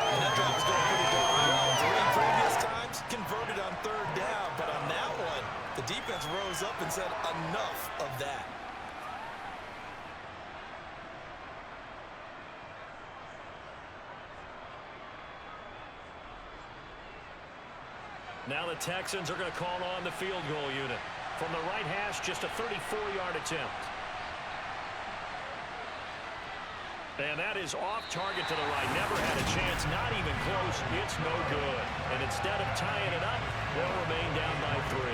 And that drive is going pretty darn well. 3 previous times converted on 3rd down. But on that one, the defense rose up and said enough of that. Now the Texans are going to call on the field goal unit. From the right hash, just a 34-yard attempt. And that is off target to the right. Never had a chance, not even close. It's no good. And instead of tying it up, they'll remain down by 3.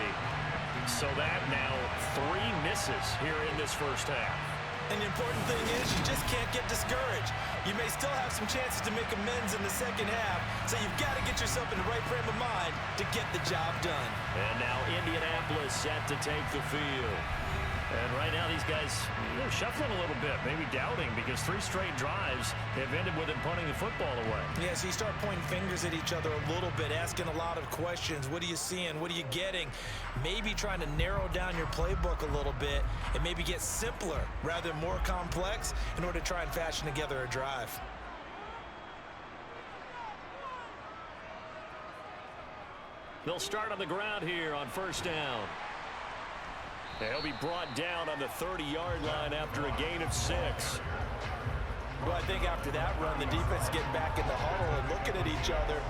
So that now 3 misses here in this first half. And the important thing is you just can't get discouraged. You may still have some chances to make amends in the second half, so you've got to get yourself in the right frame of mind to get the job done. And now Indianapolis set to take the field. And right now these guys, they're shuffling a little bit, maybe doubting, because 3 straight drives have ended with them punting the football away. Yeah, so you start pointing fingers at each other a little bit, asking a lot of questions. What are you seeing? What are you getting? Maybe trying to narrow down your playbook a little bit and maybe get simpler rather than more complex in order to try and fashion together a drive. They'll start on the ground here on first down. They'll be brought down on the 30-yard line after a gain of 6. Well, I think after that run, the defense getting back in the huddle and looking at each other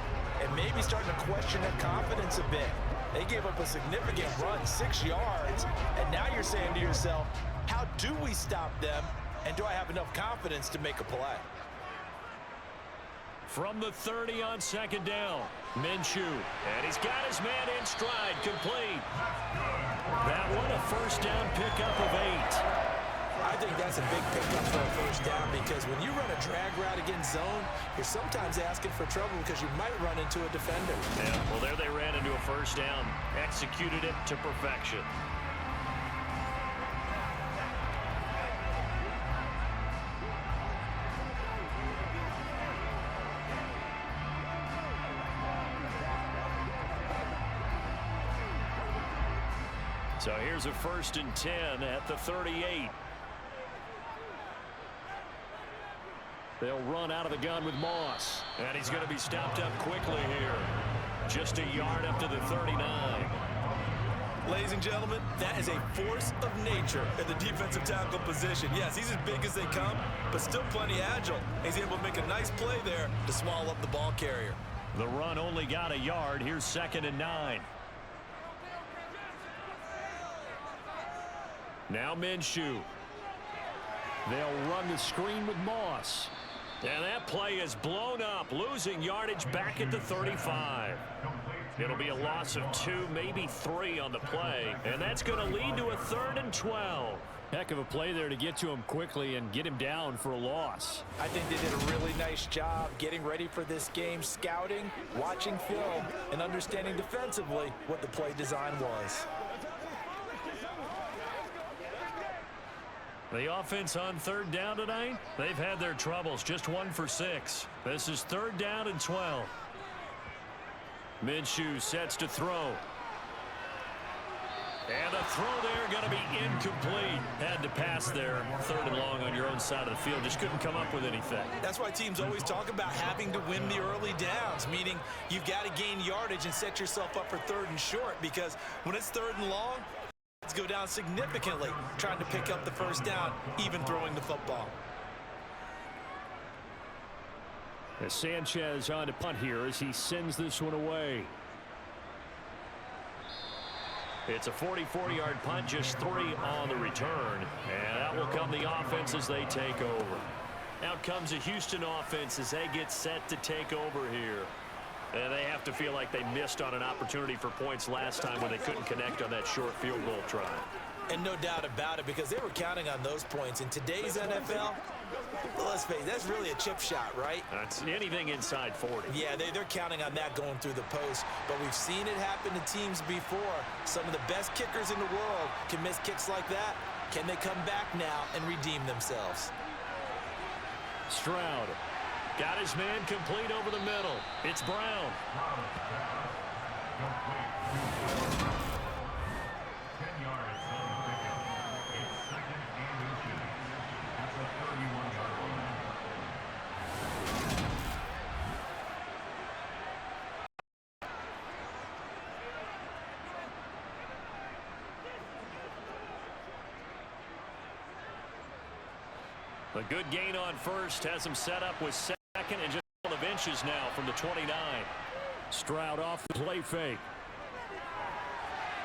and maybe starting to question their confidence a bit. They gave up a significant run, 6 yards, and now you're saying to yourself, how do we stop them, and do I have enough confidence to make a play? From the 30 on second down, Minshew. And he's got his man in stride, complete. That one a first down pickup of 8. I think that's a big pickup for a first down because when you run a drag route against zone, you're sometimes asking for trouble because you might run into a defender. Yeah, well, there they ran into a first down. Executed it to perfection. So here's a 1st and 10 at the 38. They'll run out of the gun with Moss. And he's going to be stopped up quickly here. Just a yard up to the 39. Ladies and gentlemen, that is a force of nature at the defensive tackle position. Yes, he's as big as they come, but still plenty agile. He's able to make a nice play there to swallow up the ball carrier. The run only got a yard. Here's 2nd and 9. Now Minshew. They'll run the screen with Moss. And that play is blown up, losing yardage back at the 35. It'll be a loss of 2, maybe 3 on the play, and that's going to lead to a 3rd and 12. Heck of a play there to get to him quickly and get him down for a loss. I think they did a really nice job getting ready for this game, scouting, watching film, and understanding defensively what the play design was. The offense on 3rd down tonight, they've had their troubles, just 1 for 6. This is 3rd down and 12. Minshew sets to throw. And the throw there going to be incomplete. Had to pass there, 3rd and long on your own side of the field. Just couldn't come up with anything. That's why teams always talk about having to win the early downs, meaning you've got to gain yardage and set yourself up for 3rd and short, because when it's 3rd and long, go down significantly trying to pick up the first down, even throwing the football. As Sanchez on to punt here as he sends this one away. It's a 44-yard punt, just 3 on the return. And out will come the offense as they take over. Out comes the Houston offense as they get set to take over here. And they have to feel like they missed on an opportunity for points last time when they couldn't connect on that short field goal try. And no doubt about it, because they were counting on those points. In today's NFL, let's face it, that's really a chip shot, right? That's anything inside 40. Yeah, they're counting on that going through the post. But we've seen it happen to teams before. Some of the best kickers in the world can miss kicks like that. Can they come back now and redeem themselves? Stroud got his man complete over the middle. It's Brown. 10 yards on the pickup. It's second and inches. That's a 31-yard line. A good gain on first has him set up with second and just a couple of inches now from the 29. Stroud off the play fake.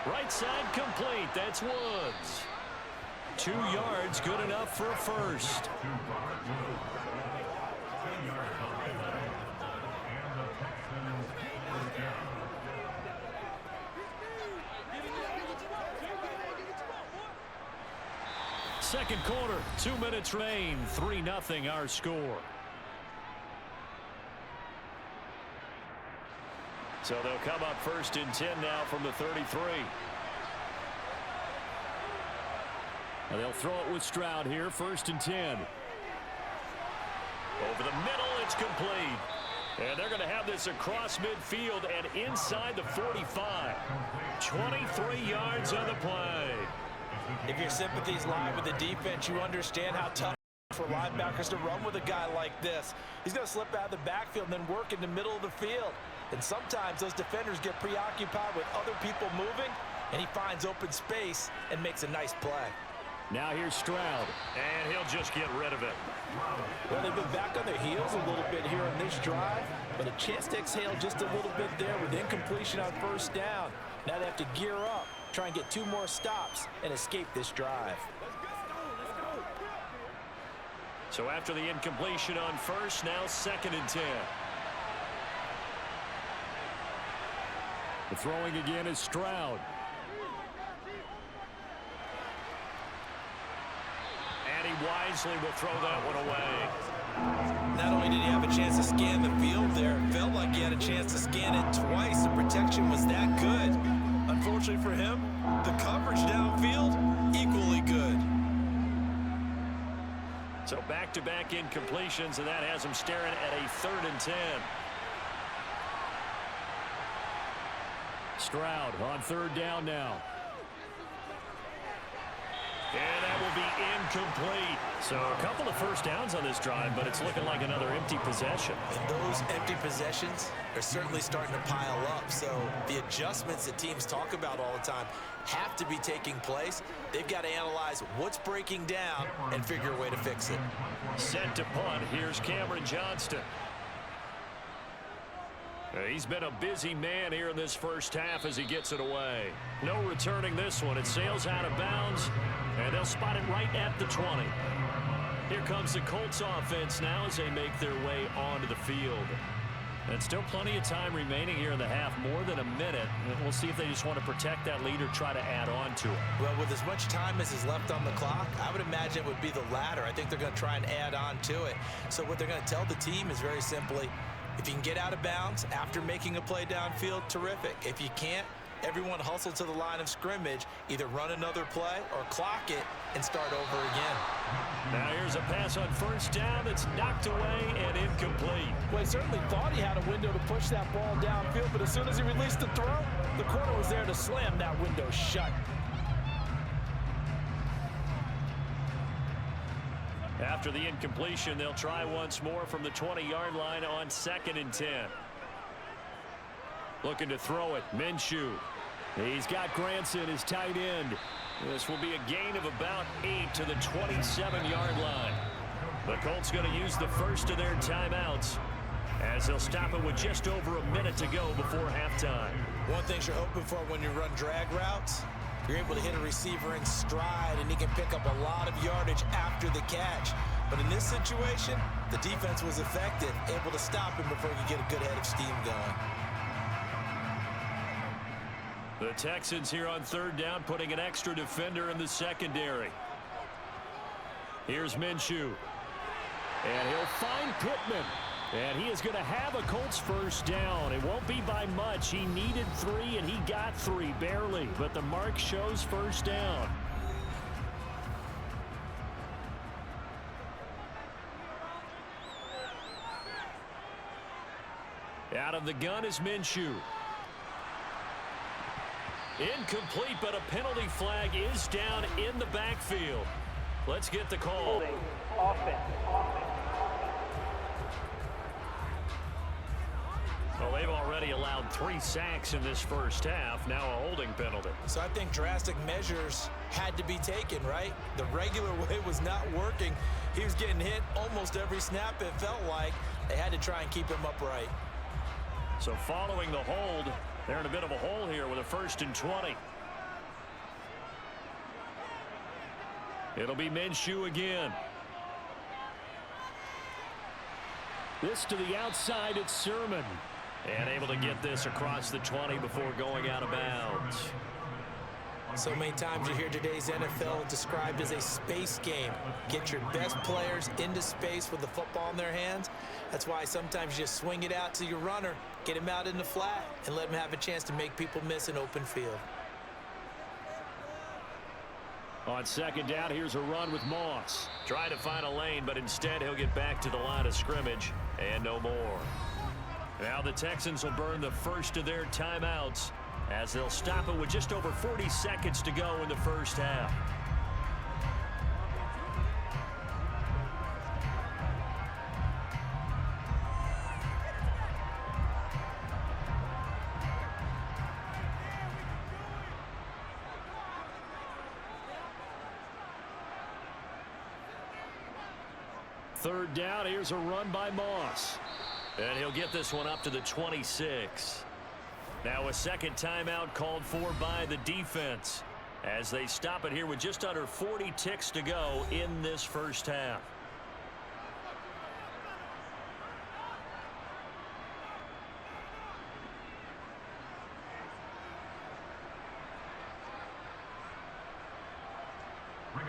Right side complete. That's Woods. 2 yards, good enough for a first. 10 yards on the play. And the Texans first down. Second quarter, 2 minutes remain. 3-0 our score. So they'll come up first and 10 now from the 33. And they'll throw it with Stroud here, first and 10. Over the middle, it's complete. And they're going to have this across midfield and inside the 45. 23 yards on the play. If your sympathies lie with the defense, you understand how tough it is for linebackers to run with a guy like this. He's going to slip out of the backfield and then work in the middle of the field. And sometimes those defenders get preoccupied with other people moving, and he finds open space and makes a nice play. Now here's Stroud. And he'll just get rid of it. Well, they've been back on their heels a little bit here on this drive, but a chance to exhale just a little bit there with incompletion on first down. Now they have to gear up, try and get 2 more stops, and escape this drive. So after the incompletion on first, now second and 10. The throwing again is Stroud. And he wisely will throw that one away. Not only did he have a chance to scan the field there, it felt like he had a chance to scan it twice. The protection was that good. Unfortunately for him, the coverage downfield, equally good. So back-to-back incompletions, and that has him staring at a 3rd and 10. Stroud on 3rd down now. And that will be incomplete. So a couple of first downs on this drive, but it's looking like another empty possession. And those empty possessions are certainly starting to pile up. So the adjustments that teams talk about all the time have to be taking place. They've got to analyze what's breaking down and figure a way to fix it. Set to punt. Here's Cameron Johnston. He's been a busy man here in this first half as he gets it away. No returning this one. It sails out of bounds, and they'll spot it right at the 20. Here comes the Colts offense now as they make their way onto the field. And still plenty of time remaining here in the half, more than a minute. And we'll see if they just want to protect that lead or try to add on to it. Well, with as much time as is left on the clock, I would imagine it would be the latter. I think they're going to try and add on to it. So what they're going to tell the team is very simply, if you can get out of bounds after making a play downfield, terrific. If you can't, everyone hustle to the line of scrimmage, either run another play or clock it and start over again. Now here's a pass on first down that's knocked away and incomplete. Well, he certainly thought he had a window to push that ball downfield, but as soon as he released the throw, the corner was there to slam that window shut. After the incompletion, they'll try once more from the 20-yard line on 2nd and 10. Looking to throw it, Minshew. He's got Granson, his tight end. This will be a gain of about 8 to the 27-yard line. The Colts going to use the first of their timeouts as they'll stop it with just over a minute to go before halftime. One thing you're hoping for when you run drag routes, you're able to hit a receiver in stride, and he can pick up a lot of yardage after the catch. But in this situation, the defense was effective, able to stop him before he could get a good head of steam going. The Texans here on third down, putting an extra defender in the secondary. Here's Minshew. And he'll find Pittman. And he is going to have a Colts first down. It won't be by much. He needed 3, and he got 3, barely. But the mark shows first down. Out of the gun is Minshew. Incomplete, but a penalty flag is down in the backfield. Let's get the call. Well, they've already allowed 3 sacks in this first half. Now a holding penalty. So I think drastic measures had to be taken, right? The regular way was not working. He was getting hit almost every snap, it felt like. They had to try and keep him upright. So following the hold, they're in a bit of a hole here with a 1st and 20. It'll be Minshew again. This to the outside, it's Sermon. And able to get this across the 20 before going out of bounds. So many times you hear today's NFL described as a space game. Get your best players into space with the football in their hands. That's why sometimes you just swing it out to your runner, get him out in the flat, and let him have a chance to make people miss an open field. On second down, here's a run with Moss. Try to find a lane, but instead he'll get back to the line of scrimmage and no more. Now the Texans will burn the first of their timeouts as they'll stop it with just over 40 seconds to go in the first half. Third down, here's a run by Moss. And he'll get this one up to the 26. Now a second timeout called for by the defense as they stop it here with just under 40 ticks to go in this first half.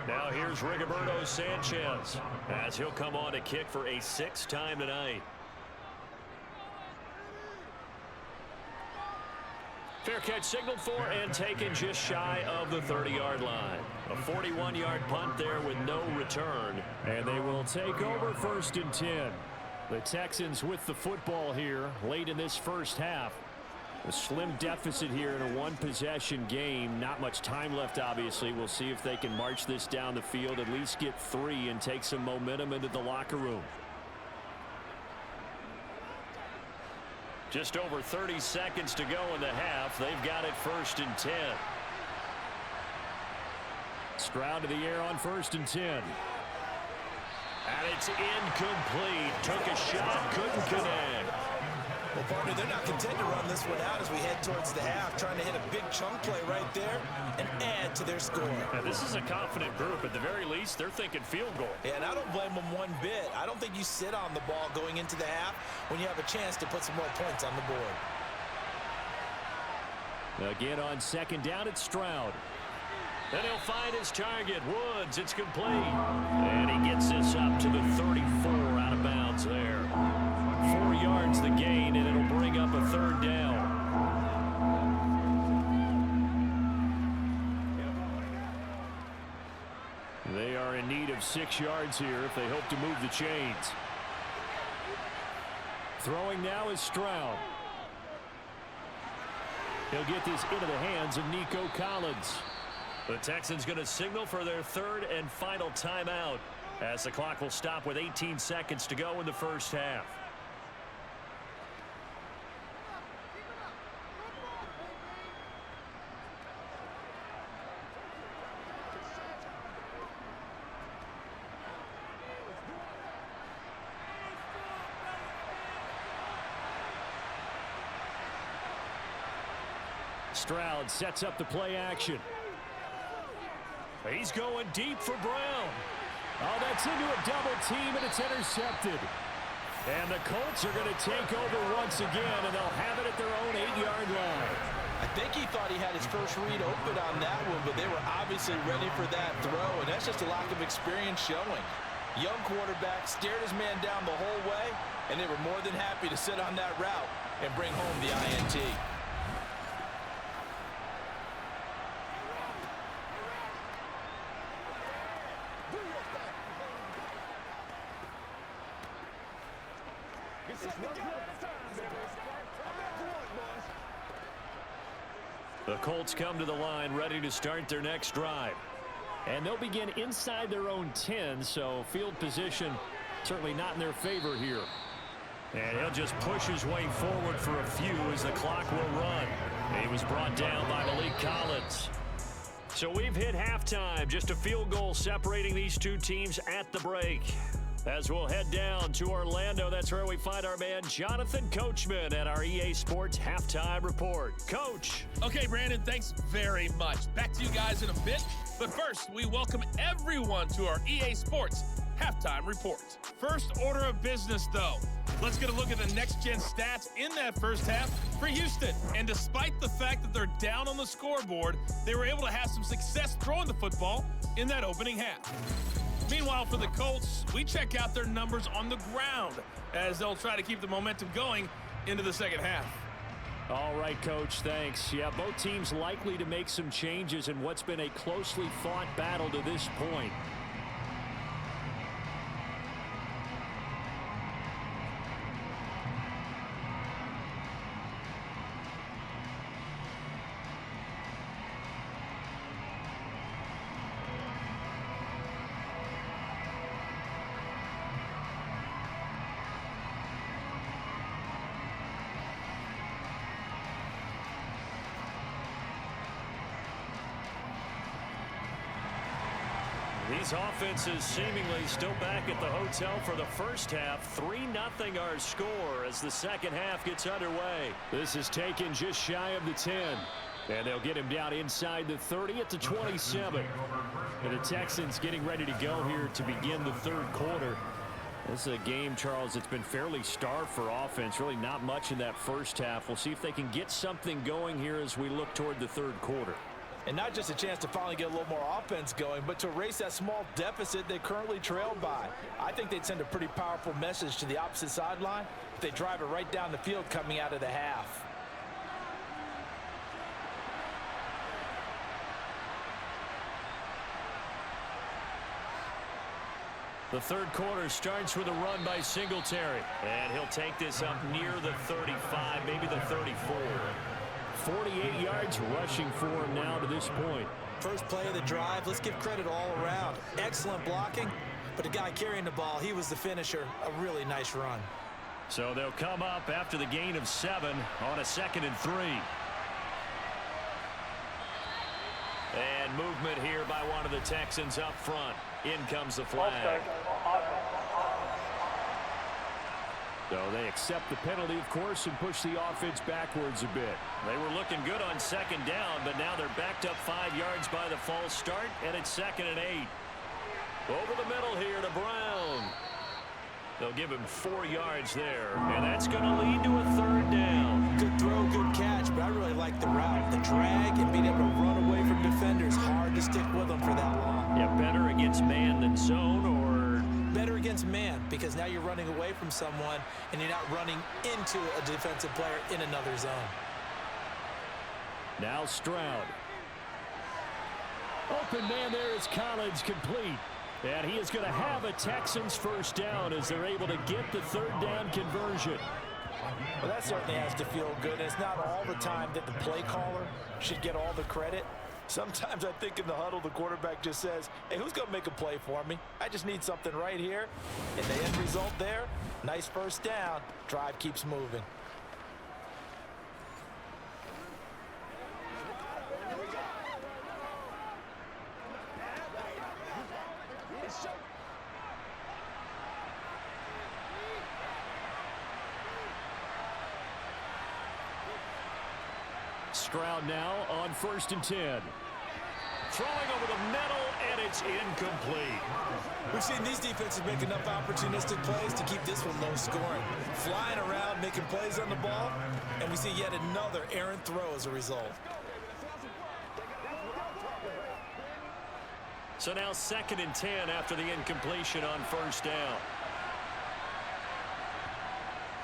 Now here's Rigoberto Sanchez as he'll come on to kick for a 6th time tonight. Fair catch signaled for and taken just shy of the 30-yard line. A 41-yard punt there with no return. And they will take over 1st and 10. The Texans with the football here late in this first half. A slim deficit here in a one-possession game. Not much time left, obviously. We'll see if they can march this down the field, at least get 3 and take some momentum into the locker room. Just over 30 seconds to go in the half. They've got it 1st and 10. Stroud to the air on 1st and 10. And it's incomplete. Took a shot, couldn't connect. Well, partner, they're not content to run this one out as we head towards the half, trying to hit a big chunk play right there and add to their score. Now, this is a confident group. At the very least, they're thinking field goal. Yeah, and I don't blame them one bit. I don't think you sit on the ball going into the half when you have a chance to put some more points on the board. Again on second down, it's Stroud. Then he'll find his target, Woods. It's complete. And he gets this up to the 34 out of bounds there. 4 yards the gain, and it'll bring up a 3rd down. They are in need of 6 yards here if they hope to move the chains. Throwing now is Stroud. He'll get this into the hands of Nico Collins. The Texans going to signal for their 3rd and final timeout as the clock will stop with 18 seconds to go in the first half. Stroud sets up the play action. He's going deep for Brown. Oh, that's into a double team, and it's intercepted. And the Colts are going to take over once again, and they'll have it at their own 8-yard line. I think he thought he had his first read open on that one, but they were obviously ready for that throw, and that's just a lack of experience showing. Young quarterback stared his man down the whole way, and they were more than happy to sit on that route and bring home the INT. The Colts come to the line ready to start their next drive. And they'll begin inside their own 10, so field position certainly not in their favor here. And he'll just push his way forward for a few as the clock will run. He was brought down by Malik Collins. So we've hit halftime. Just a field goal separating these two teams at the break. As we'll head down to Orlando, that's where we find our man Jonathan Coachman at our EA Sports Halftime Report. Coach. Okay, Brandon, thanks very much. Back to you guys in a bit. But first, we welcome everyone to our EA Sports Halftime Report. First order of business, though. Let's get a look at the next-gen stats in that first half for Houston. And despite the fact that they're down on the scoreboard, they were able to have some success throwing the football in that opening half. Meanwhile, for the Colts, we check out their numbers on the ground as they'll try to keep the momentum going into the second half. All right, Coach, thanks. Yeah, both teams likely to make some changes in what's been a closely fought battle to this point. These offenses seemingly still back at the hotel for the first half. 3-0 our score as the second half gets underway. This is taken just shy of the 10. And they'll get him down inside the 30 at the 27. And the Texans getting ready to go here to begin the third quarter. This is a game, Charles, that's been fairly starved for offense. Really not much in that first half. We'll see if they can get something going here as we look toward the third quarter. And not just a chance to finally get a little more offense going, but to erase that small deficit they currently trailed by. I think they'd send a pretty powerful message to the opposite sideline if they drive it right down the field coming out of the half. The third quarter starts with a run by Singletary. And he'll take this up near the 35, maybe the 34. 48 yards rushing for him now to this point. First play of the drive, let's give credit all around. Excellent blocking, but the guy carrying the ball, he was the finisher. A really nice run. So they'll come up after the gain of 7 on a 2nd and 3. And movement here by one of the Texans up front. In comes the flag. So they accept the penalty, of course, and push the offense backwards a bit. They were looking good on 2nd down, but now they're backed up 5 yards by the false start, and it's 2nd and 8. Over the middle here to Brown. They'll give him 4 yards there, and that's going to lead to a 3rd down. Good throw, good catch, but I really like the route. The drag and being able to run away from defenders, hard to stick with them for that long. Yeah, better against man than zone, or better against man, because now you're running away from someone and you're not running into a defensive player in another zone. Now Stroud. Open man there is Collins, complete. And he is going to have a Texans first down as they're able to get the 3rd down conversion. Well, that certainly has to feel good. It's not all the time that the play caller should get all the credit. Sometimes I think in the huddle, the quarterback just says, hey, who's going to make a play for me? I just need something right here. And the end result there, nice first down. Drive keeps moving. Stroud now on 1st and 10. Throwing over the middle, and it's incomplete. We've seen these defenses make enough opportunistic plays to keep this one low scoring. Flying around, making plays on the ball, and we see yet another errant throw as a result. So now 2nd and 10 after the incompletion on 1st down.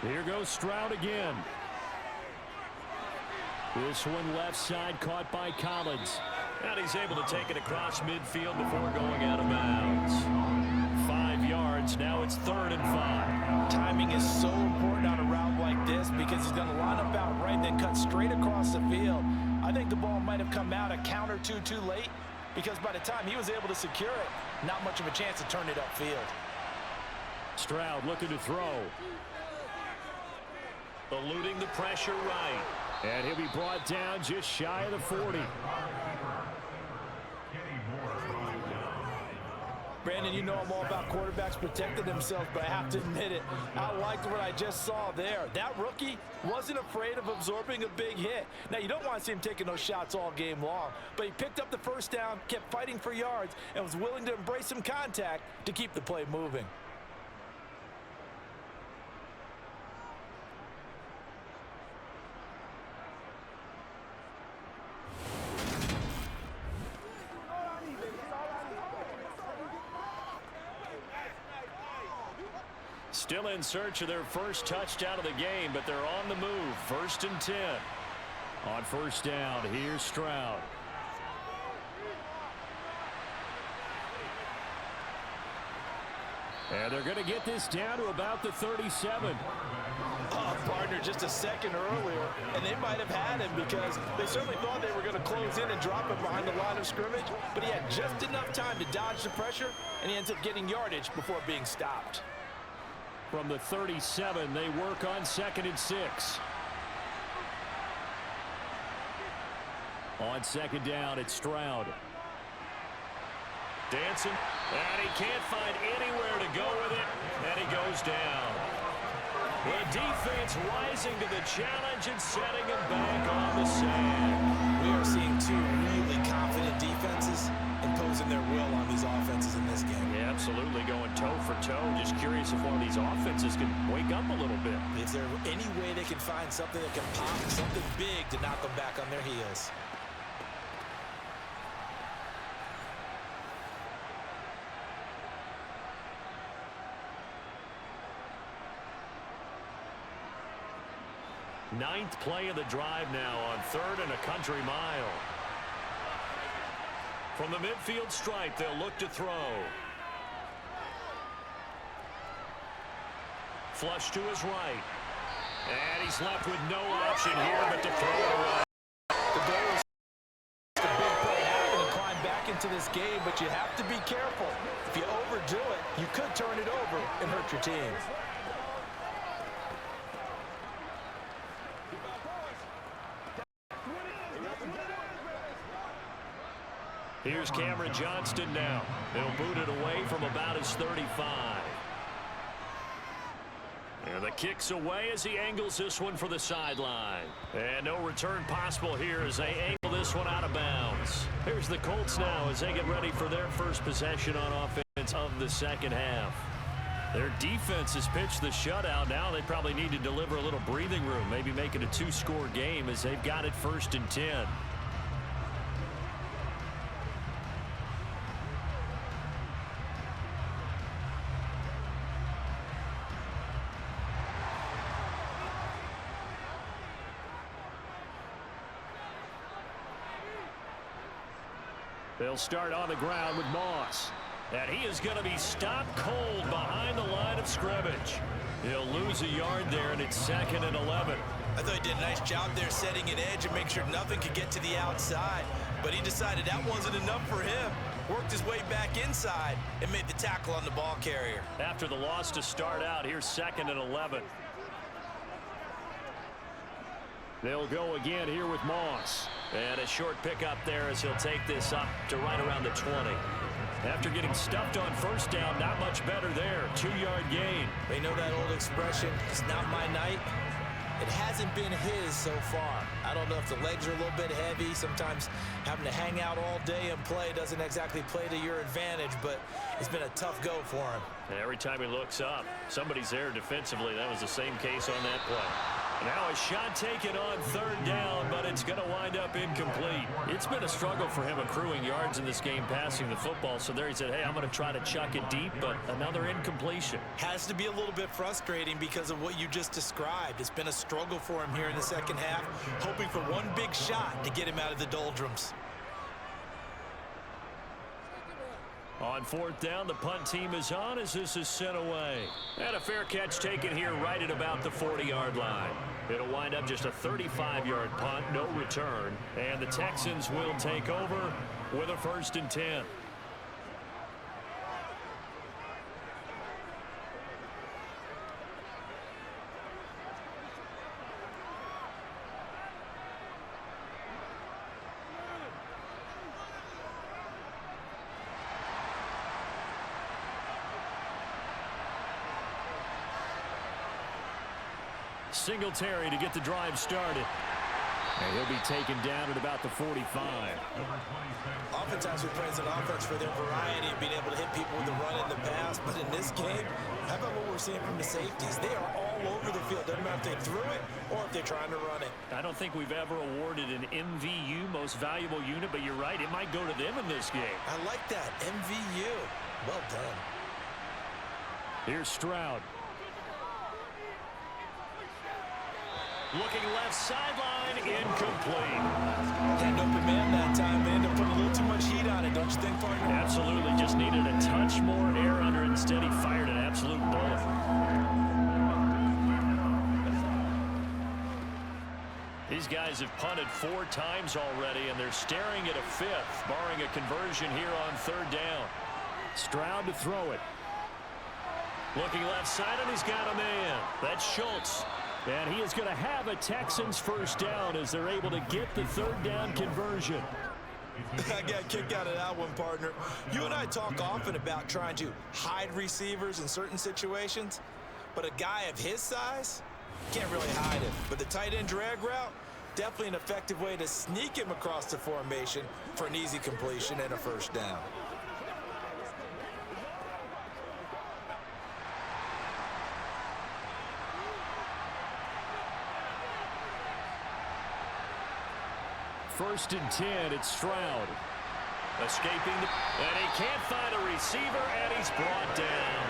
Here goes Stroud again. This one left side caught by Collins. And he's able to take it across midfield before going out of bounds. 5 yards. Now it's 3rd and 5. Timing is so important on a route like this because he's going to line up out right, then cut straight across the field. I think the ball might have come out a count or two too late because by the time he was able to secure it, not much of a chance to turn it upfield. Stroud looking to throw. Eluding the pressure right. And he'll be brought down just shy of the 40. Brandon, you know I'm all about quarterbacks protecting themselves, but I have to admit it. I liked what I just saw there. That rookie wasn't afraid of absorbing a big hit. Now, you don't want to see him taking those shots all game long, but he picked up the 1st down, kept fighting for yards, and was willing to embrace some contact to keep the play moving. Still in search of their first touchdown of the game, but they're on the move. 1st and 10. On 1st down, here's Stroud. And they're going to get this down to about the 37. Oh, partner, just a second earlier, and they might have had him because they certainly thought they were going to close in and drop him behind the line of scrimmage, but he had just enough time to dodge the pressure, and he ends up getting yardage before being stopped. From the 37, they work on 2nd and 6. On 2nd down, it's Stroud. Dancing, and he can't find anywhere to go with it, and he goes down. The defense rising to the challenge and setting him back on the sand. We are seeing two really confident defenses imposing their will on these offenses in this game. Yeah, absolutely, going toe for toe. Just curious if one of these offenses can wake up a little bit. Is there any way they can find something that can pop, something big to knock them back on their heels? Ninth play of the drive now on 3rd and a country mile. From the midfield stripe, they'll look to throw. Flush to his right. And he's left with no option here but to throw it away. The goal is to big play happen and climb back into this game, but you have to be careful. If you overdo it, you could turn it over and hurt your team. Here's Cameron Johnston now. They'll boot it away from about his 35. And the kick's away as he angles this one for the sideline. And no return possible here as they angle this one out of bounds. Here's the Colts now as they get ready for their first possession on offense of the 2nd half. Their defense has pitched the shutout. Now they probably need to deliver a little breathing room, maybe make it a 2-score game as they've got it 1st and 10. They'll start on the ground with Moss. And he is going to be stopped cold behind the line of scrimmage. He'll lose a yard there, and it's 2nd and 11. I thought he did a nice job there setting an edge and make sure nothing could get to the outside. But he decided that wasn't enough for him. Worked his way back inside and made the tackle on the ball carrier. After the loss to start out, here's 2nd and 11. They'll go again here with Moss. And a short pickup there as he'll take this up to right around the 20. After getting stuffed on 1st down, not much better there. 2-yard gain. They know that old expression, it's not my night. It hasn't been his so far. I don't know if the legs are a little bit heavy. Sometimes having to hang out all day and play doesn't exactly play to your advantage, but it's been a tough go for him. And every time he looks up, somebody's there defensively. That was the same case on that play. Now a shot taken on third down, but it's going to wind up incomplete. It's been a struggle for him accruing yards in this game passing the football. So there he said, hey, I'm going to try to chuck it deep, but another incompletion. Has to be a little bit frustrating because of what you just described. It's been a struggle for him here in the second half, hoping for one big shot to get him out of the doldrums. On fourth down, the punt team is on as this is sent away. And a fair catch taken here right at about the 40-yard line. It'll wind up just a 35-yard punt, no return. And the Texans will take over with a 1st and 10. Singletary to get the drive started. And he'll be taken down at about the 45. Oftentimes we praise an offense for their variety of being able to hit people with the run and the pass, but in this game, how about what we're seeing from the safeties? They are all over the field. Doesn't matter if they threw it or if they're trying to run it. I don't think we've ever awarded an MVU, most valuable unit, but you're right, it might go to them in this game. I like that, MVU. Well done. Here's Stroud. Looking left sideline, incomplete. Had an open man that time. They ended up putting a little too much heat on it, don't you think, partner? Absolutely. Just needed a touch more air under it. Instead, he fired an absolute bullet. These guys have punted 4 times already, and they're staring at a 5th, barring a conversion here on third down. Stroud to throw it. Looking left side, and he's got a man. That's Schultz. And he is going to have a Texans 1st down as they're able to get the third down conversion. I got a kick out of that one, partner. You and I talk often about trying to hide receivers in certain situations, but a guy of his size can't really hide him. But the tight end drag route, definitely an effective way to sneak him across the formation for an easy completion and a 1st down. First and 10, it's Stroud. Escaping, and he can't find a receiver, and he's brought down.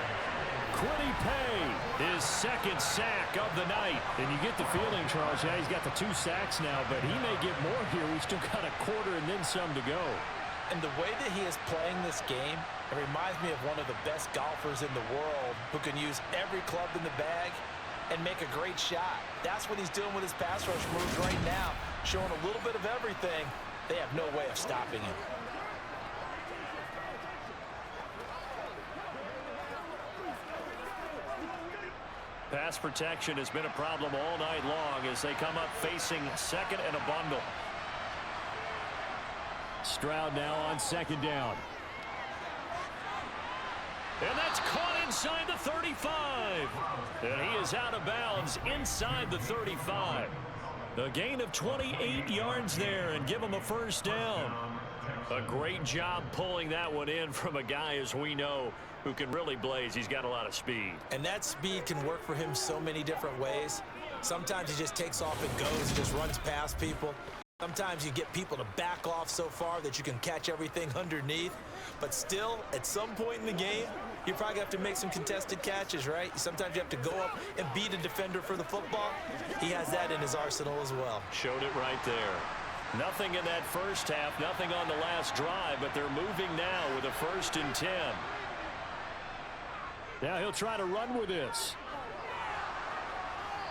Quiddy Pay, his 2nd sack of the night. And you get the feeling, Charles, yeah, he's got the 2 sacks now, but he may get more here. We've still got a quarter and then some to go. And the way that he is playing this game, it reminds me of one of the best golfers in the world who can use every club in the bag and make a great shot. That's what he's doing with his pass rush moves right now, showing a little bit of everything. They have no way of stopping him. Pass protection has been a problem all night long as they come up facing 2nd and a bundle. Stroud now on 2nd down. And that's caught inside the 35. And he is out of bounds inside the 35. A gain of 28 yards there and give him a 1st down. A great job pulling that one in from a guy, as we know, who can really blaze. He's got a lot of speed. And that speed can work for him so many different ways. Sometimes he just takes off and goes, just runs past people. Sometimes you get people to back off so far that you can catch everything underneath. But still, at some point in the game, you probably have to make some contested catches, right? Sometimes you have to go up and beat a defender for the football. He has that in his arsenal as well. Showed it right there. Nothing in that first half, nothing on the last drive, but they're moving now with a 1st and 10. Now he'll try to run with this.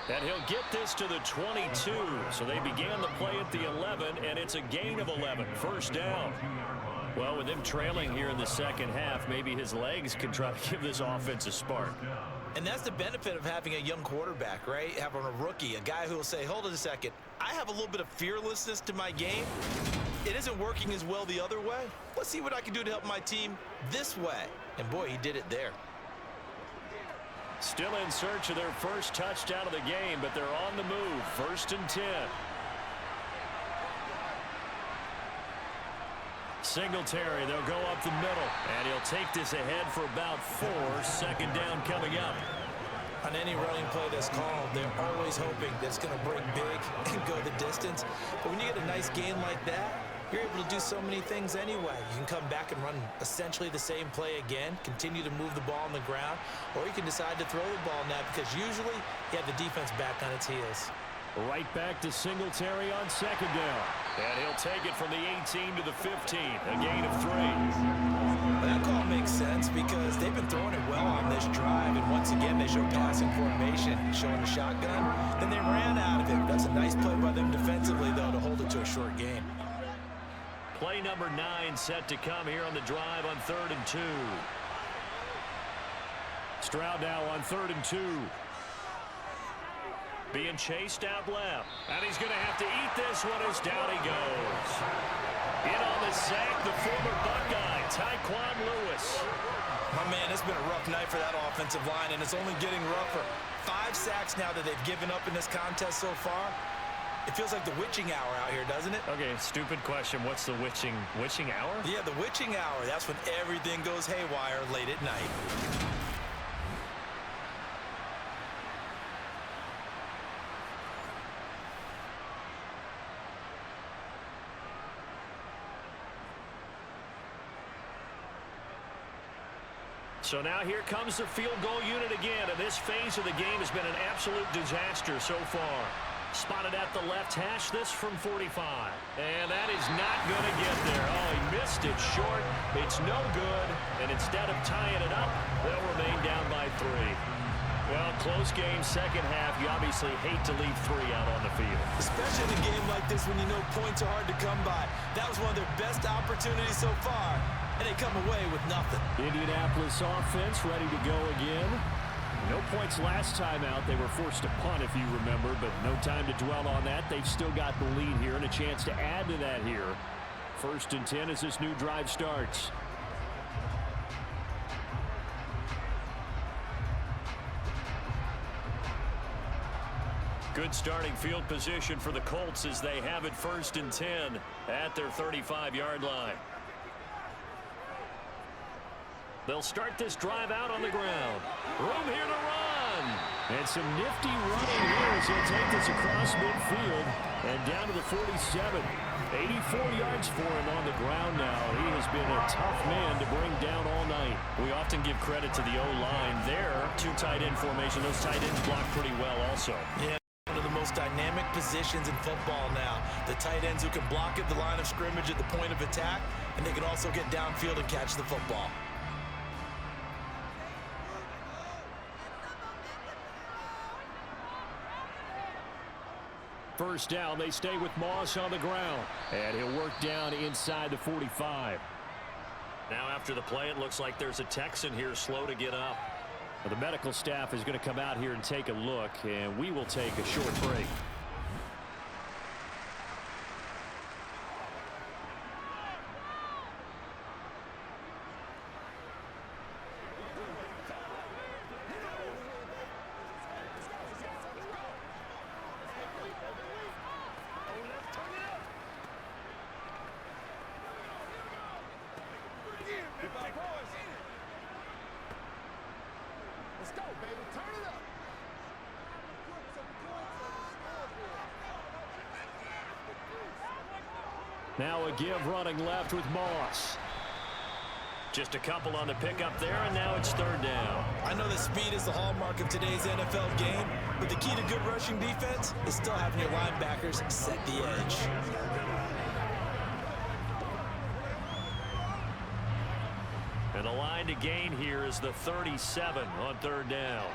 And he'll get this to the 22. So they began the play at the 11, and it's a gain of 11. 1st down. Well, with him trailing here in the second half, maybe his legs can try to give this offense a spark. And that's the benefit of having a young quarterback, right? Having a rookie, a guy who will say, hold it a second, I have a little bit of fearlessness to my game. It isn't working as well the other way. Let's see what I can do to help my team this way. And boy, he did it there. Still in search of their first touchdown of the game, but they're on the move. 1st and 10. Singletary, they'll go up the middle. And he'll take this ahead for about 4. Second down coming up. On any running play that's called, they're always hoping that it's going to break big and go the distance. But when you get a nice gain like that, you're able to do so many things anyway. You can come back and run essentially the same play again, continue to move the ball on the ground, or you can decide to throw the ball now because usually you have the defense back on its heels. Right back to Singletary on second down. And he'll take it from the 18 to the 15, a gain of 3. That call makes sense because they've been throwing it well on this drive, and once again they show passing formation, showing the shotgun. Then they ran out of it. That's a nice play by them defensively, though, to hold it to a short game. Play number 9 set to come here on the drive on 3rd and 2. Stroud now on 3rd and 2. Being chased out left. And he's going to have to eat this one as down he goes. In on the sack, the former Buckeye, Tyquan Lewis. My man, it's been a rough night for that offensive line, and it's only getting rougher. 5 sacks now that they've given up in this contest so far. It feels like the witching hour out here, doesn't it? Okay, stupid question. What's the witching hour? Yeah, the witching hour. That's when everything goes haywire late at night. So now here comes the field goal unit again, and this phase of the game has been an absolute disaster so far. Spotted at the left hash, this from 45. And that is not going to get there. Oh, he missed it short. It's no good. And instead of tying it up, they'll remain down by 3. Well, close game, second half. You obviously hate to leave 3 out on the field. Especially in a game like this when you know points are hard to come by. That was one of their best opportunities so far, and they come away with nothing. Indianapolis offense ready to go again. No points last time out. They were forced to punt, if you remember, but no time to dwell on that. They've still got the lead here and a chance to add to that here. 1st and 10 as this new drive starts. Good starting field position for the Colts as they have it 1st and 10 at their 35-yard line. They'll start this drive out on the ground. Room here to run. And some nifty running here as he'll take this across midfield and down to the 47. 84 yards for him on the ground now. He has been a tough man to bring down all night. We often give credit to the O-line there. 2 tight end formation. Those tight ends block pretty well also. Yeah. One of the most dynamic positions in football now. The tight ends who can block at the line of scrimmage at the point of attack, and they can also get downfield and catch the football. First down, they stay with Moss on the ground. And he'll work down inside the 45. Now after the play, it looks like there's a Texan here slow to get up. Well, the medical staff is going to come out here and take a look, and we will take a short break. Now a give running left with Moss. Just a couple on the pickup there, and now it's 3rd down. I know that speed is the hallmark of today's NFL game, but the key to good rushing defense is still having your linebackers set the edge. And the line to gain here is the 37 on 3rd down.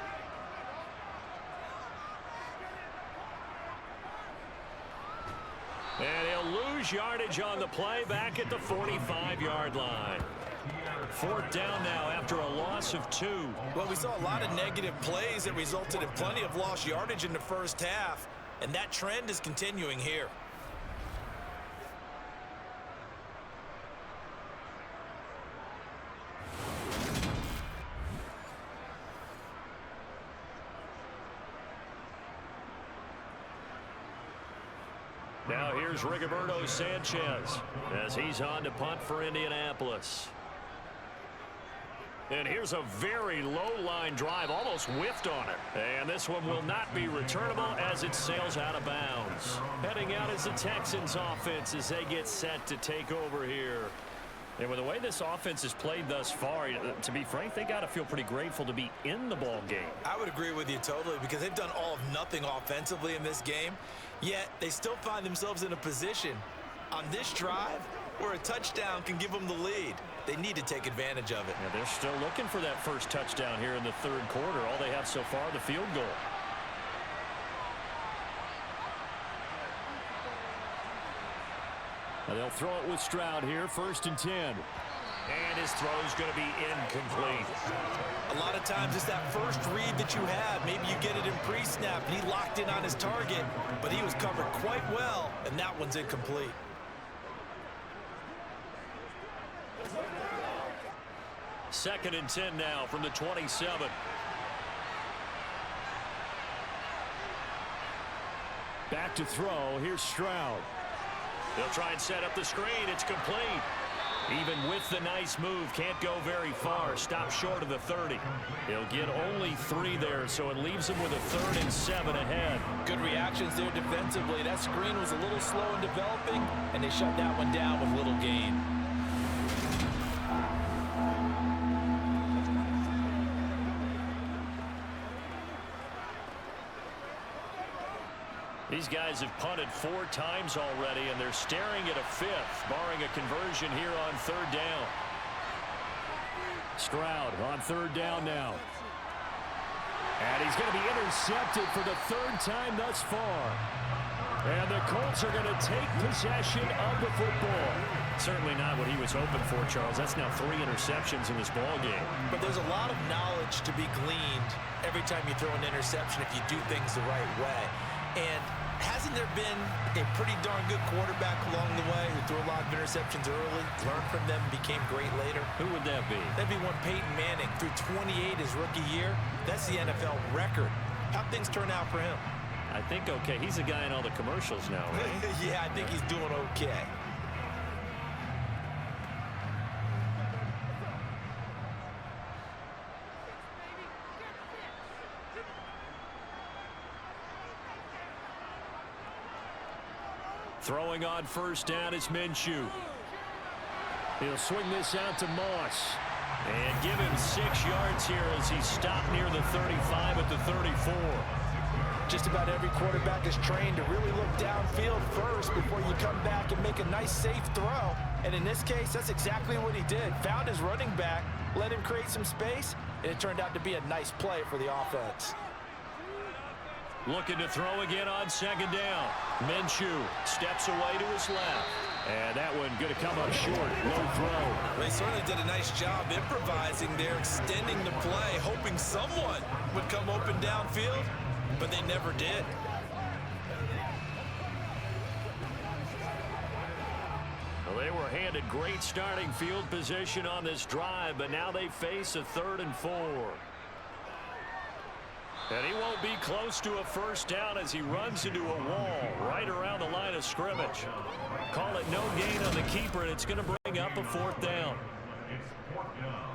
And he'll lose yardage on the play back at the 45-yard line. 4th down now after a loss of 2. Well, we saw a lot of negative plays that resulted in plenty of lost yardage in the first half, and that trend is continuing here. Now here's Rigoberto Sanchez as he's on to punt for Indianapolis. And here's a very low-line drive, almost whiffed on it. And this one will not be returnable as it sails out of bounds. Heading out is the Texans offense as they get set to take over here. And with the way this offense has played thus far, to be frank, they got to feel pretty grateful to be in the ball game. I would agree with you totally because they've done all of nothing offensively in this game, yet they still find themselves in a position on this drive where a touchdown can give them the lead. They need to take advantage of it. Yeah, they're still looking for that first touchdown here in the third quarter. All they have so far, the field goal. Now they'll throw it with Stroud here, 1st and 10. And his throw is going to be incomplete. A lot of times it's that first read that you have. Maybe you get it in pre-snap, and he locked in on his target, but he was covered quite well, and that one's incomplete. Second and 10 now from the 27. Back to throw. Here's Stroud. They'll try and set up the screen. It's complete. Even with the nice move, can't go very far. Stop short of the 30. He'll get only 3 there, so it leaves him with a 3rd and 7 ahead. Good reactions there defensively. That screen was a little slow in developing, and they shut that one down with little gain. These guys have punted 4 times already, and they're staring at a 5th, barring a conversion here on 3rd down. Stroud on 3rd down now. And he's going to be intercepted for the 3rd time thus far. And the Colts are going to take possession of the football. Certainly not what he was hoping for, Charles. That's now 3 interceptions in this ball game. But there's a lot of knowledge to be gleaned every time you throw an interception if you do things the right way. And hasn't there been a pretty darn good quarterback along the way who threw a lot of interceptions early, learned from them, became great later? Who would that be? That'd be one Peyton Manning. Threw 28 his rookie year. That's the NFL record. How'd things turn out for him? I think okay. He's a guy in all the commercials now, right? Yeah, I think he's doing okay. Throwing on 1st down is Minshew. He'll swing this out to Moss. And give him 6 yards here as he stopped near the 35 at the 34. Just about every quarterback is trained to really look downfield first before you come back and make a nice, safe throw. And in this case, that's exactly what he did. Found his running back, let him create some space, and it turned out to be a nice play for the offense. Looking to throw again on 2nd down. Minshew steps away to his left. And that one going to come up short. Low throw. They certainly did a nice job improvising there, extending the play, hoping someone would come open downfield, but they never did. Well, they were handed great starting field position on this drive, but now they face a 3rd and 4. And he won't be close to a 1st down as he runs into a wall right around the line of scrimmage. Call it no gain on the keeper, and it's going to bring up a 4th down. It's 4th down.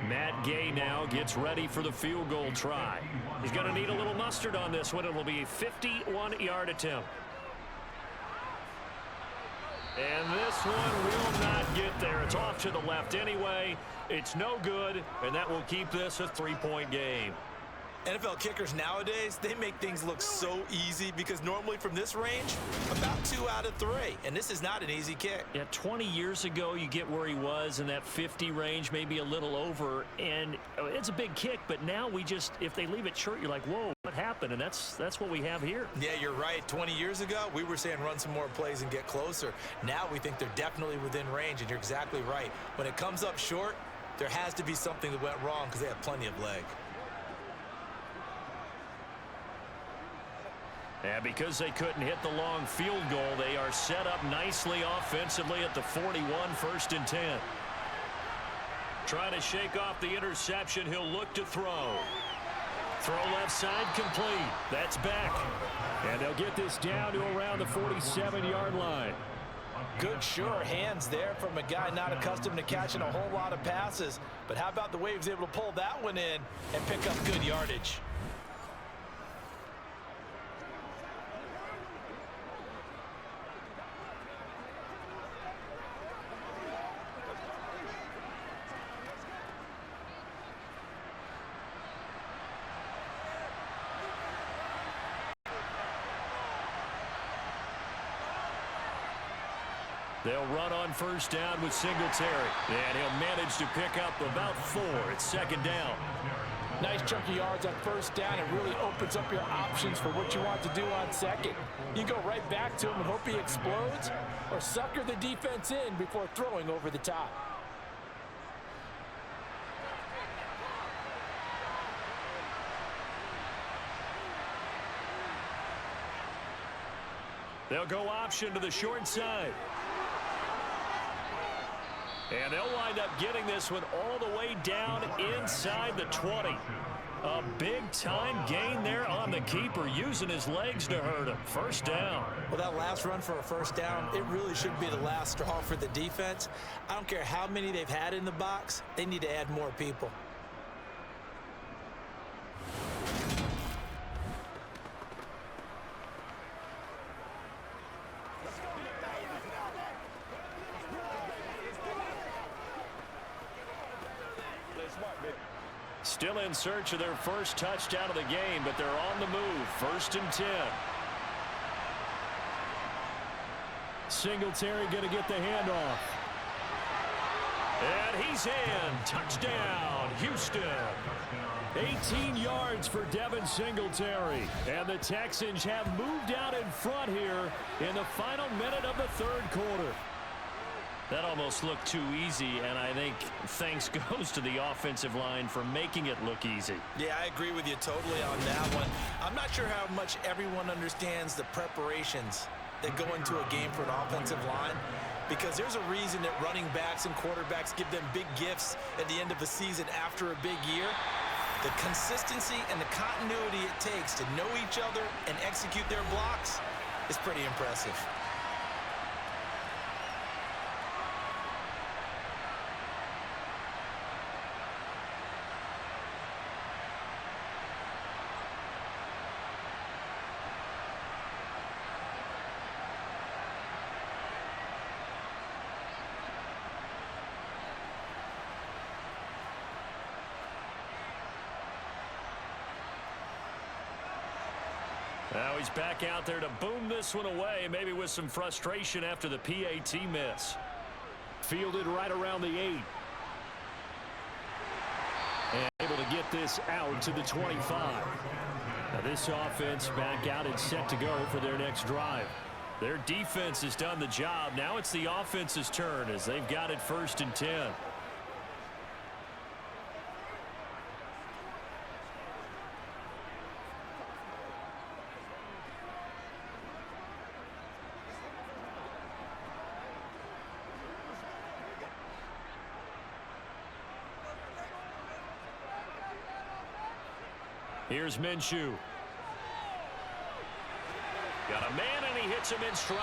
Matt Gay now gets ready for the field goal try. He's going to need a little mustard on this one. It will be a 51-yard attempt. And this one will not get there. It's off to the left anyway. It's no good, and that will keep this a 3-point game. NFL kickers nowadays, they make things look so easy because normally from this range, about 2 out of 3. And this is not an easy kick. Yeah, 20 years ago, you get where he was in that 50 range, maybe a little over. And it's a big kick, but now we just, if they leave it short, you're like, whoa, what happened? And that's what we have here. Yeah, you're right. 20 years ago, we were saying run some more plays and get closer. Now we think they're definitely within range, and you're exactly right. When it comes up short, there has to be something that went wrong because they have plenty of leg. And because they couldn't hit the long field goal, they are set up nicely offensively at the 41, 1st and 10. Trying to shake off the interception, he'll look to throw. Throw left side complete. That's back. And they'll get this down to around the 47-yard line. Good, sure hands there from a guy not accustomed to catching a whole lot of passes. But how about the way he was able to pull that one in and pick up good yardage? They'll run on 1st down with Singletary. And he'll manage to pick up about 4. It's 2nd down. Nice chunk of yards on 1st down. It really opens up your options for what you want to do on 2nd. You can go right back to him and hope he explodes, or sucker the defense in before throwing over the top. They'll go option to the short side. And they'll wind up getting this one all the way down inside the 20. A big-time gain there on the keeper, using his legs to hurt him. 1st down. Well, that last run for a 1st down, it really should be the last straw for the defense. I don't care how many they've had in the box. They need to add more people. Still in search of their 1st touchdown of the game, but they're on the move. 1st and 10. Singletary going to get the handoff. And he's in. Touchdown, Houston. 18 yards for Devin Singletary. And the Texans have moved out in front here in the final minute of the 3rd quarter. That almost looked too easy, and I think thanks goes to the offensive line for making it look easy. Yeah, I agree with you totally on that one. I'm not sure how much everyone understands the preparations that go into a game for an offensive line, because there's a reason that running backs and quarterbacks give them big gifts at the end of a season after a big year. The consistency and the continuity it takes to know each other and execute their blocks is pretty impressive. Now he's back out there to boom this one away, maybe with some frustration after the PAT miss. Fielded right around the 8. And able to get this out to the 25. Now this offense back out and set to go for their next drive. Their defense has done the job. Now it's the offense's turn as they've got it 1st and 10. Here's Minshew. Got a man, and he hits him in stride.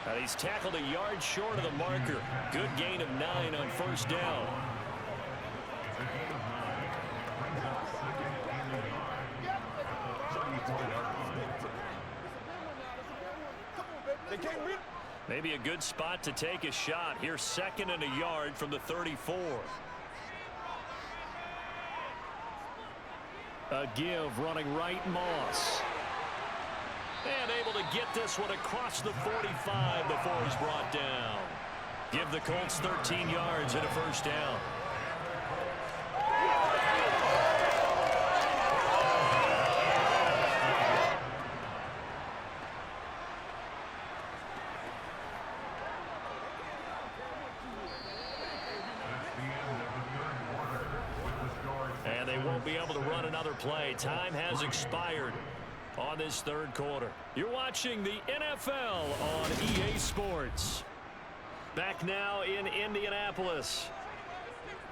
And he's tackled a yard short of the marker. Good gain of 9 on 1st down. Maybe a good spot to take a shot. Here's 2nd and a yard from the 34. A give running right, Moss. And able to get this one across the 45 before he's brought down. Give the Colts 13 yards and a 1st down. And they won't be able to run another play. Time has expired. on this third quarter. You're watching the NFL on EA Sports. Back now in Indianapolis.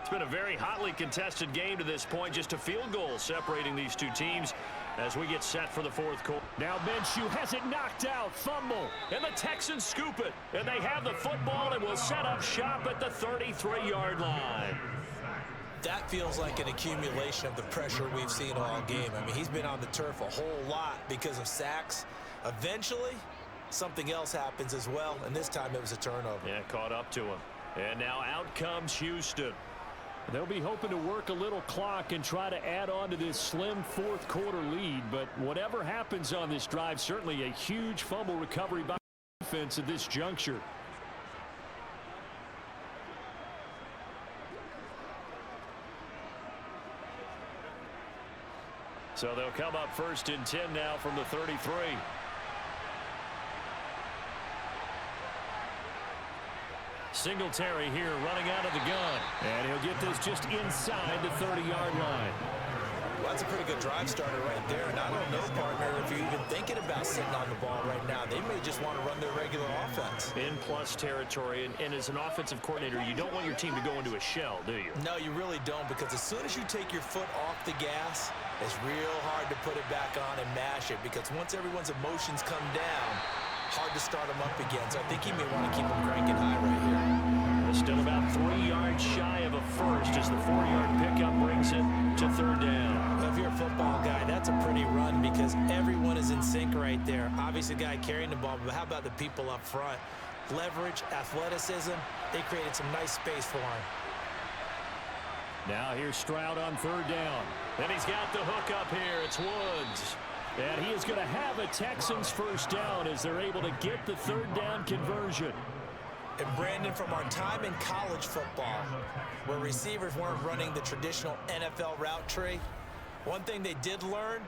It's been a very hotly contested game to this point. Just a field goal separating these two teams as we get set for the fourth quarter. Now Minshew has it knocked out. Fumble. And the Texans scoop it. And they have the football and will set up shop at the 33-yard line. That feels like an accumulation of the pressure we've seen all game. I mean, he's been on the turf a whole lot because of sacks. Eventually, something else happens as well, and this time it was a turnover. Yeah, caught up to him. And now out comes Houston. They'll be hoping to work a little clock and try to add on to this slim fourth quarter lead. But whatever happens on this drive, certainly a huge fumble recovery by the defense at this juncture. So they'll come up 1st and 10 now from the 33. Singletary here running out of the gun. And he'll get this just inside the 30-yard line. Well, that's a pretty good drive starter right there. And I don't know, partner, if you're even thinking about sitting on the ball right now. They may just want to run their regular offense. In plus territory. And as an offensive coordinator, you don't want your team to go into a shell, do you? No, you really don't, because as soon as you take your foot off the gas, it's real hard to put it back on and mash it, because once everyone's emotions come down, hard to start them up again. So I think he may want to keep them cranking high right here. Still about 3 yards shy of a first as the 4-yard pickup brings it to 3rd down. Well, if you're a football guy, that's a pretty run because everyone is in sync right there. Obviously, the guy carrying the ball, but how about the people up front? Leverage, athleticism, they created some nice space for him. Now here's Stroud on 3rd down. And he's got the hook up here. It's Woods. And he is going to have a Texans first down as they're able to get the 3rd down conversion. And Brandon, from our time in college football, where receivers weren't running the traditional NFL route tree, one thing they did learn,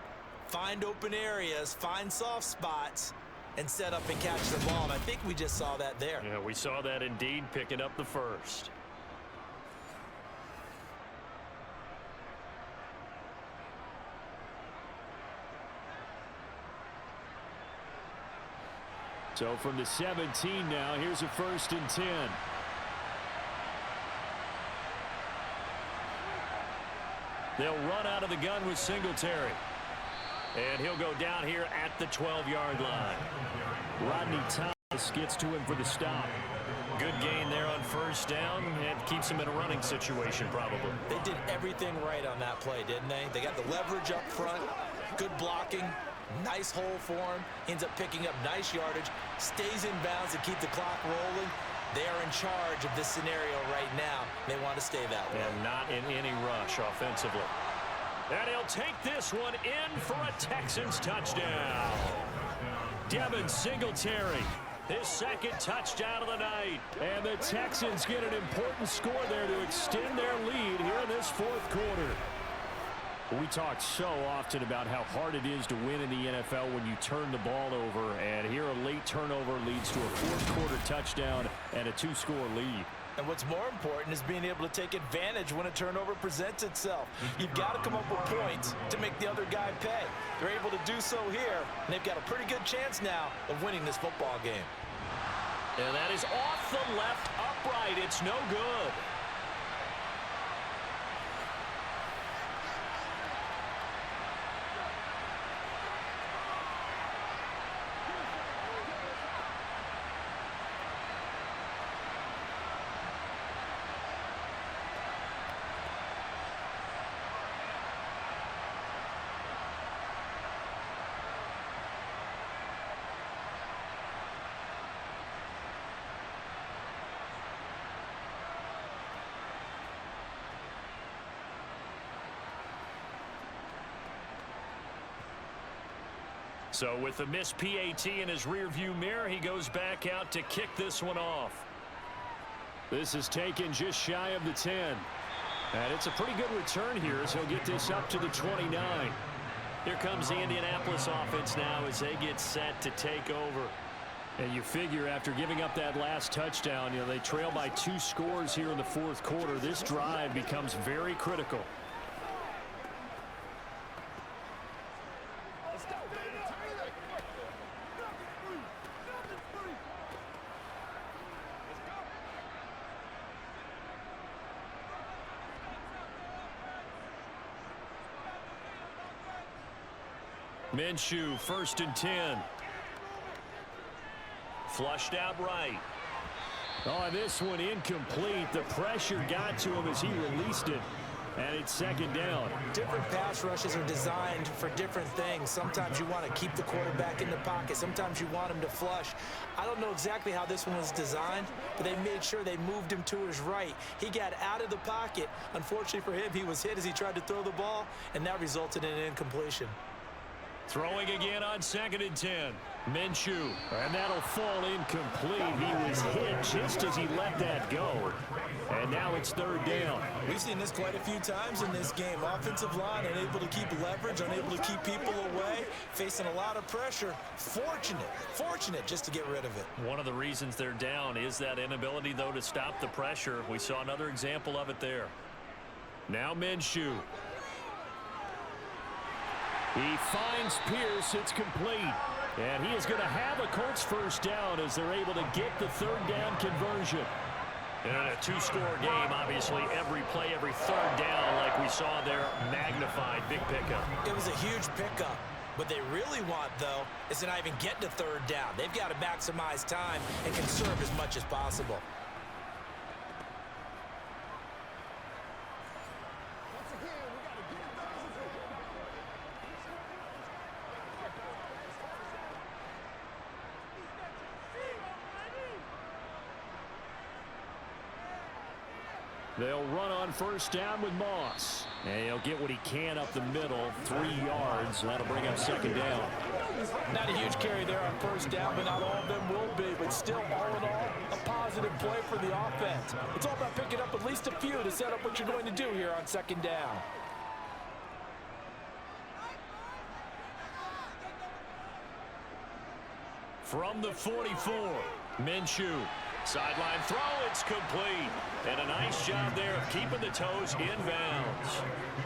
find open areas, find soft spots, and set up and catch the ball. And I think we just saw that there. Yeah, we saw that indeed, picking up the first. So from the 17 now, here's a 1st and 10. They'll run out of the gun with Singletary. And he'll go down here at the 12-yard line. Rodney Thomas gets to him for the stop. Good gain there on 1st down, and keeps him in a running situation probably. They did everything right on that play, didn't they? They got the leverage up front, good blocking, nice hole for him, ends up picking up nice yardage, stays in bounds to keep the clock rolling. They are in charge of this scenario right now. They want to stay that way. And not in any rush offensively. And he'll take this one in for a Texans touchdown. Devin Singletary, his 2nd touchdown of the night. And the Texans get an important score there to extend their lead here in this 4th quarter. We talk so often about how hard it is to win in the NFL when you turn the ball over, and here a late turnover leads to a 4th quarter touchdown and a 2-score lead. And what's more important is being able to take advantage when a turnover presents itself. You've got to come up with points to make the other guy pay. They're able to do so here, and they've got a pretty good chance now of winning this football game. And that is off the left upright. It's no good. So with the missed PAT in his rearview mirror, he goes back out to kick this one off. This is taken just shy of the 10. And it's a pretty good return here as he'll get this up to the 29. Here comes the Indianapolis offense now as they get set to take over. And you figure after giving up that last touchdown, they trail by 2 scores here in the 4th quarter. This drive becomes very critical. Let's go, baby. Minshew, 1st and 10. Flushed out right. Oh, this one incomplete. The pressure got to him as he released it. And it's 2nd down. Different pass rushes are designed for different things. Sometimes you want to keep the quarterback in the pocket. Sometimes you want him to flush. I don't know exactly how this one was designed, but they made sure they moved him to his right. He got out of the pocket. Unfortunately for him, he was hit as he tried to throw the ball, and that resulted in an incompletion. Throwing again on 2nd and 10. Minshew. And that'll fall incomplete. He was hit just as he let that go. And now it's 3rd down. We've seen this quite a few times in this game. Offensive line unable to keep leverage, unable to keep people away, facing a lot of pressure. Fortunate just to get rid of it. One of the reasons they're down is that inability, though, to stop the pressure. We saw another example of it there. Now Minshew. He finds Pierce. It's complete. And he is going to have a Colts 1st down as they're able to get the 3rd down conversion. In a 2-score game, obviously, every play, every 3rd down, like we saw there, magnified. Big pickup. It was a huge pickup. What they really want, though, is to not even get to 3rd down. They've got to maximize time and conserve as much as possible. They'll run on 1st down with Moss. And he'll get what he can up the middle, 3 yards. That'll bring up 2nd down. Not a huge carry there on 1st down, but not all of them will be. But still, all in all, a positive play for the offense. It's all about picking up at least a few to set up what you're going to do here on 2nd down. From the 44, Minshew. Sideline throw, it's complete. And a nice job there of keeping the toes inbounds.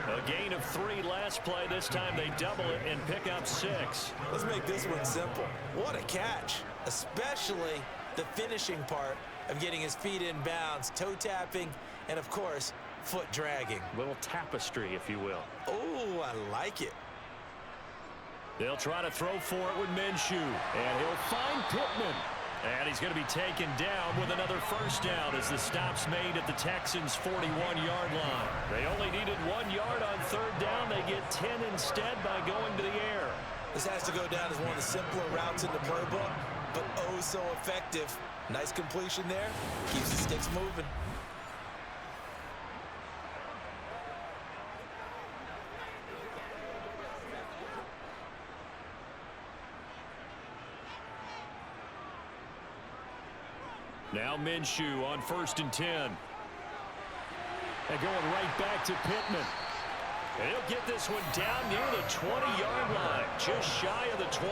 A gain of 3 last play. This time they double it and pick up 6. Let's make this one simple. What a catch, especially the finishing part of getting his feet in bounds, toe tapping, and of course, foot dragging. Little tapestry, if you will. Oh, I like it. They'll try to throw for it with Minshew. And he'll find Pittman. And he's going to be taken down with another 1st down as the stop's made at the Texans' 41-yard line. They only needed 1 yard on 3rd down. They get 10 instead by going to the air. This has to go down as one of the simpler routes in the playbook, but oh so effective. Nice completion there. Keeps the sticks moving. Now Minshew on 1st and 10. They're going right back to Pittman. He'll get this one down near the 20-yard line, just shy of the 20.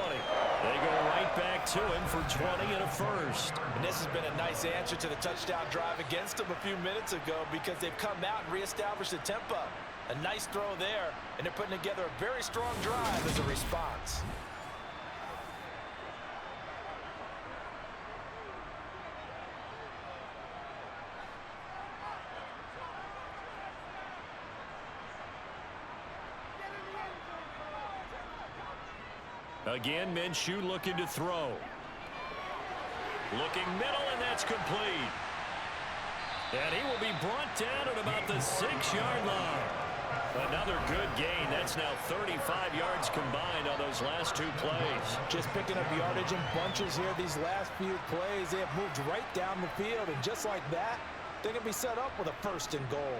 They go right back to him for 20 and a 1st. And this has been a nice answer to the touchdown drive against them a few minutes ago because they've come out and reestablished the tempo. A nice throw there, and they're putting together a very strong drive as a response. Again, Minshew looking to throw. Looking middle, and that's complete. And he will be brought down at about the 6-yard line. Another good gain. That's now 35 yards combined on those last 2 plays. Just picking up yardage in bunches here these last few plays. They have moved right down the field, and just like that, they're going to be set up with a 1st and goal.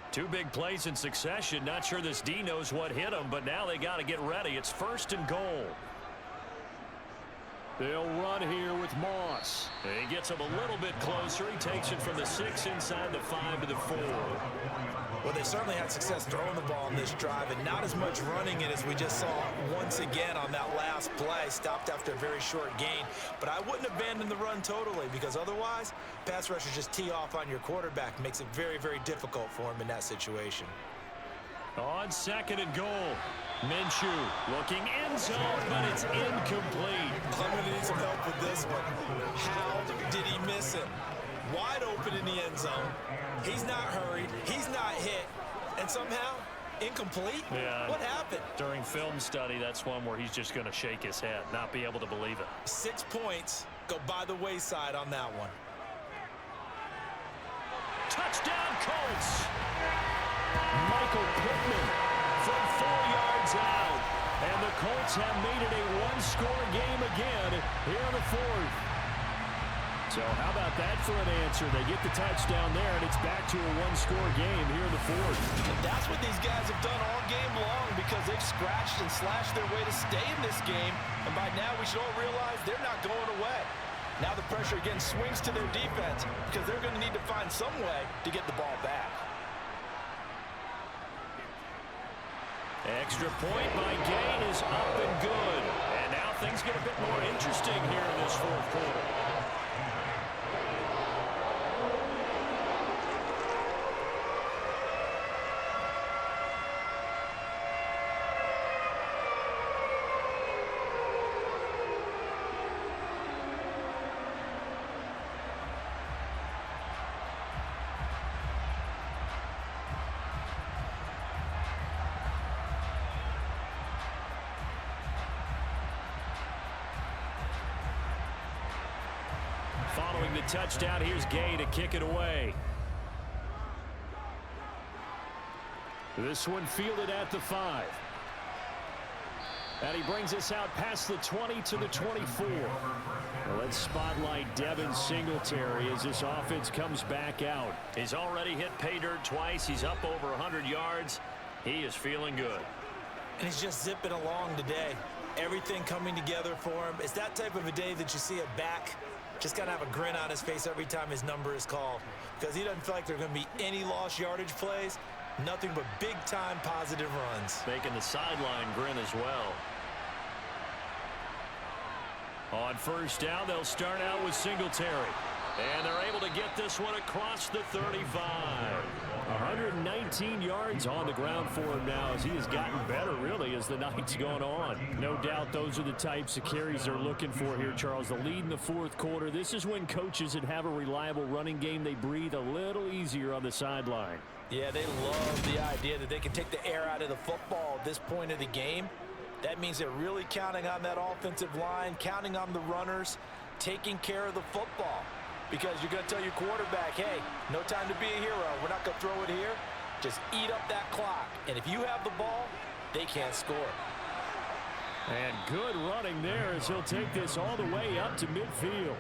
Two big plays in succession. Not sure this D knows what hit him, but now they got to get ready. It's 1st and goal. They'll run here with Moss. He gets him a little bit closer. He takes it from the 6 inside the 5 to the 4. Well, they certainly had success throwing the ball in this drive, and not as much running it as we just saw once again on that last play. Stopped after a very short gain. But I wouldn't abandon the run totally, because otherwise, pass rushers just tee off on your quarterback. Makes it very, very difficult for him in that situation. On 2nd and goal. Minshew looking end zone, but it's incomplete. I'm going to need some help with this one. How did he miss it? Wide open in the end zone. He's not hurried. He's not hit. And somehow, incomplete? Yeah. What happened? During film study, that's one where he's just going to shake his head, not be able to believe it. 6 points go by the wayside on that one. Touchdown, Colts! Michael Pittman from 4 yards out. And the Colts have made it a one-score game again here in the 4th. So how about that for an answer? They get the touchdown there, and it's back to a one-score game here in the 4th. And that's what these guys have done all game long because they've scratched and slashed their way to stay in this game. And by now, we should all realize they're not going away. Now the pressure again swings to their defense because they're going to need to find some way to get the ball back. Extra point by Gain is up and good. And now things get a bit more interesting here in this 4th quarter. Following the touchdown, here's Gay to kick it away. This one fielded at the 5. And he brings us out past the 20 to the 24. Well, let's spotlight Devin Singletary as this offense comes back out. He's already hit pay dirt twice. He's up over 100 yards. He is feeling good. And he's just zipping along today. Everything coming together for him. It's that type of a day that you see a back just got to have a grin on his face every time his number is called because he doesn't feel like there are going to be any lost yardage plays, nothing but big-time positive runs. Making the sideline grin as well. On 1st down, they'll start out with Singletary. And they're able to get this one across the 35. 119 yards on the ground for him now as he has gotten better, really, as the night's gone on. No doubt those are the types of carries they're looking for here, Charles. The lead in the 4th quarter. This is when coaches that have a reliable running game, they breathe a little easier on the sideline. Yeah, they love the idea that they can take the air out of the football at this point of the game. That means they're really counting on that offensive line, counting on the runners, taking care of the football. Because you're going to tell your quarterback, hey, no time to be a hero. We're not going to throw it here. Just eat up that clock. And if you have the ball, they can't score. And good running there as he'll take this all the way up to midfield.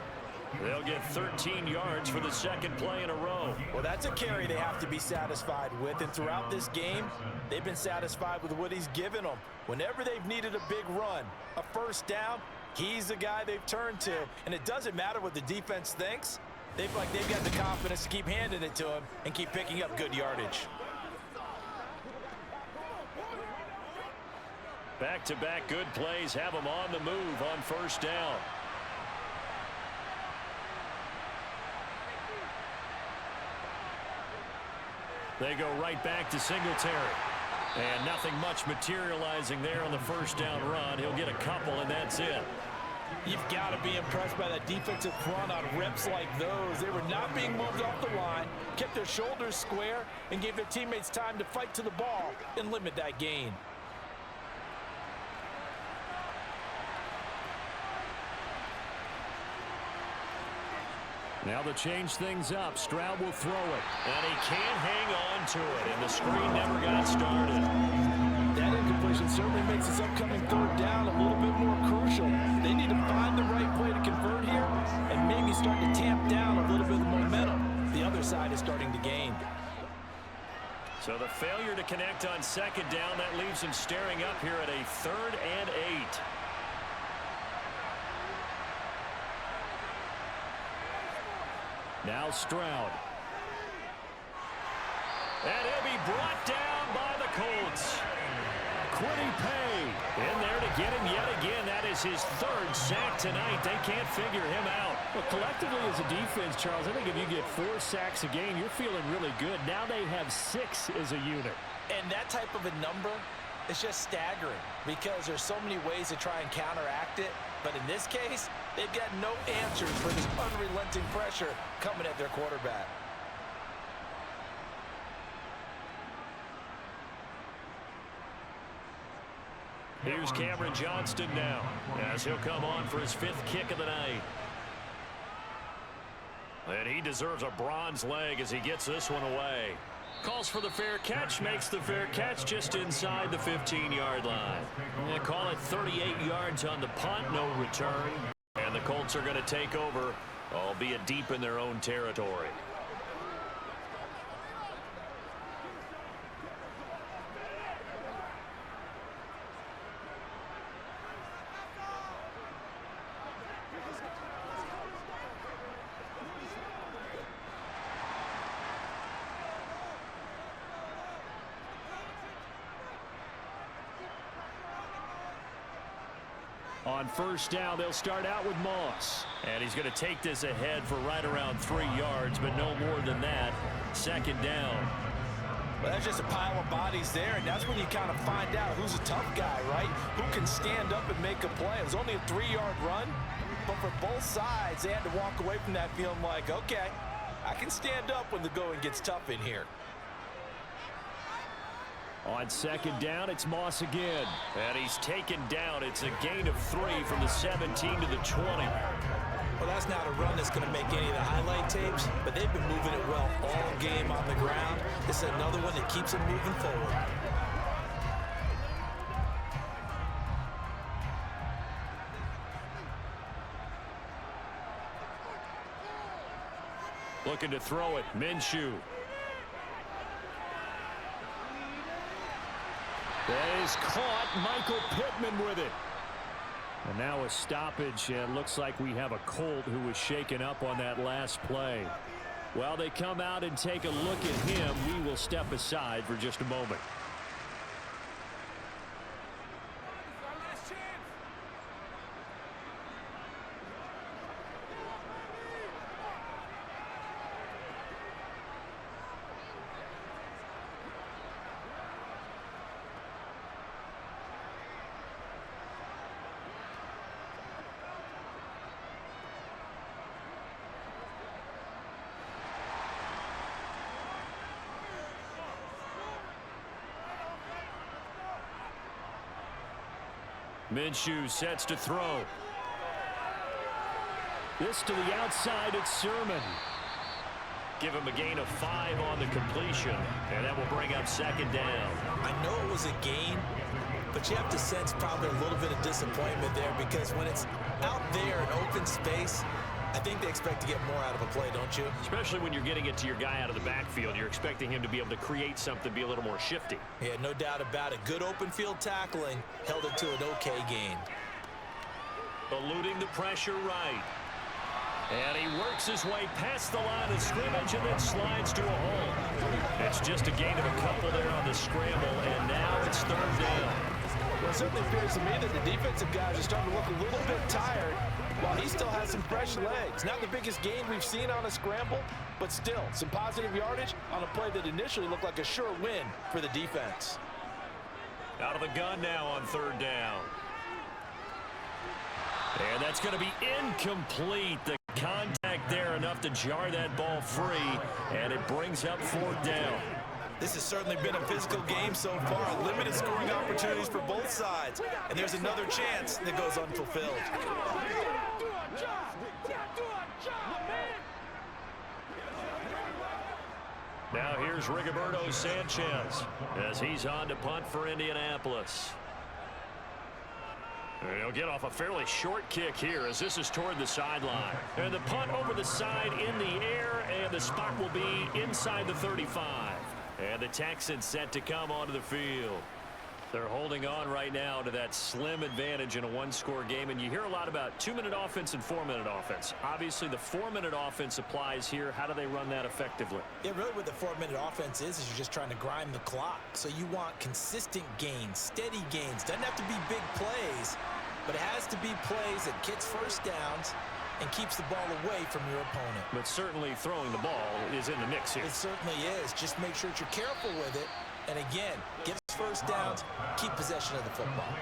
They'll get 13 yards for the 2nd play in a row. Well, that's a carry they have to be satisfied with. And throughout this game, they've been satisfied with what he's given them. Whenever they've needed a big run, a 1st down, he's the guy they've turned to. And it doesn't matter what the defense thinks. They feel like they've got the confidence to keep handing it to him and keep picking up good yardage. Back-to-back good plays have them on the move on 1st down. They go right back to Singletary. And nothing much materializing there on the 1st down run. He'll get a couple, and that's it. You've got to be impressed by that defensive front on reps like those. They were not being moved off the line, kept their shoulders square, and gave their teammates time to fight to the ball and limit that gain. Now to change things up, Stroud will throw it. And he can't hang on to it, and the screen never got started. That incompletion certainly makes this upcoming 3rd down a little bit more crucial. They need to find the right play to convert here and maybe start to tamp down a little bit of the momentum. The other side is starting to gain. So the failure to connect on 2nd down, that leaves him staring up here at a 3rd and 8. Now Stroud. And he'll be brought down by the Colts. Quiddy Pay in there to get him yet again. That is his 3rd sack tonight. They can't figure him out. Well, collectively as a defense, Charles, I think if you get 4 sacks a game, you're feeling really good. Now they have 6 as a unit. And that type of a number is just staggering because there's so many ways to try and counteract it. But in this case, they've got no answers for this unrelenting pressure coming at their quarterback. Here's Cameron Johnston now as he'll come on for his 5th kick of the night. And he deserves a bronze leg as he gets this one away. Calls for the fair catch, makes the fair catch just inside the 15-yard line. They call it 38 yards on the punt, no return. And the Colts are going to take over, albeit deep in their own territory. On first down, they'll start out with Moss. And he's going to take this ahead for right around 3 yards, but no more than that. 2nd down. Well, that's just a pile of bodies there, and that's when you kind of find out who's a tough guy, right? Who can stand up and make a play. It was only a 3-yard run, but for both sides, they had to walk away from that feeling like, okay, I can stand up when the going gets tough in here. On 2nd down, it's Moss again. And he's taken down. It's a gain of 3 from the 17 to the 20. Well, that's not a run that's going to make any of the highlight tapes, but they've been moving it well all game on the ground. This is another one that keeps them moving forward. Looking to throw it. Minshew. That is caught. Michael Pittman with it. And now a stoppage, and looks like we have a Colt who was shaken up on that last play. While they come out and take a look at him, we will step aside for just a moment. Minshew sets to throw. This to the outside, it's Sermon. Give him a gain of 5 on the completion, and that will bring up 2nd down. I know it was a gain, but you have to sense probably a little bit of disappointment there because when it's out there in open space, I think they expect to get more out of a play, don't you? Especially when you're getting it to your guy out of the backfield. You're expecting him to be able to create something, be a little more shifty. Yeah, no doubt about it. Good open field tackling held it to an okay gain. Eluding the pressure right. And he works his way past the line of scrimmage and then slides to a hole. It's just a gain of a couple there on the scramble, and now it's 3rd down. Well, it certainly appears to me that the defensive guys are starting to look a little bit tired while he still has some fresh legs. Not the biggest gain we've seen on a scramble, but still some positive yardage on a play that initially looked like a sure win for the defense. Out of the gun now on 3rd down. And that's going to be incomplete. The contact there enough to jar that ball free, and it brings up 4th down. This has certainly been a physical game so far. Limited scoring opportunities for both sides. And there's another chance that goes unfulfilled. Now here's Rigoberto Sanchez as he's on to punt for Indianapolis. He'll get off a fairly short kick here as this is toward the sideline. And the punt over the side in the air, and the spot will be inside the 35. And the Texans set to come onto the field. They're holding on right now to that slim advantage in a one-score game. And you hear a lot about 2-minute offense and 4-minute offense. Obviously, the 4-minute offense applies here. How do they run that effectively? Yeah, really what the 4-minute offense is you're just trying to grind the clock. So you want consistent gains, steady gains. Doesn't have to be big plays, but it has to be plays that gets first downs and keeps the ball away from your opponent. But certainly throwing the ball is in the mix here. It certainly is. Just make sure that you're careful with it. And again, get first downs, keep possession of the football.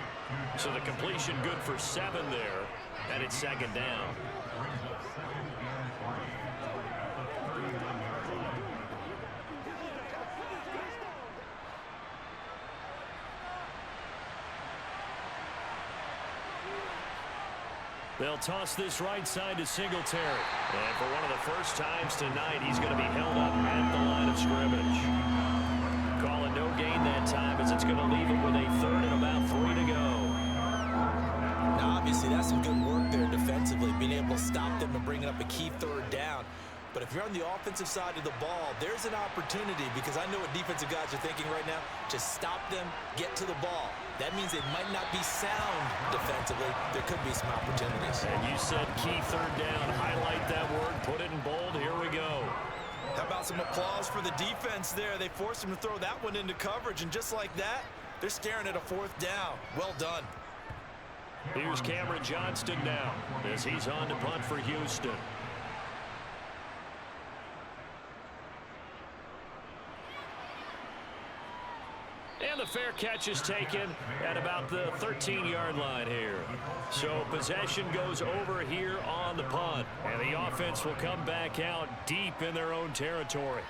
So the completion good for 7 there, and it's 2nd down. They'll toss this right side to Singletary. And for one of the first times tonight, he's going to be held up at the line of scrimmage. Call it no gain that time as it's going to leave it with a 3rd and about 3 to go. Now, obviously, that's some good work there defensively, being able to stop them and bringing up a key 3rd down. But if you're on the offensive side of the ball, there's an opportunity because I know what defensive guys are thinking right now. Just stop them, get to the ball. That means it might not be sound defensively. There could be some opportunities. And you said key 3rd down. Highlight that word. Put it in bold. Here we go. How about some applause for the defense there? They forced him to throw that one into coverage, and just like that, they're staring at a 4th down. Well done. Here's Cameron Johnston now as he's on to punt for Houston. And the fair catch is taken at about the 13-yard line here. So possession goes over here on the punt. And the offense will come back out deep in their own territory.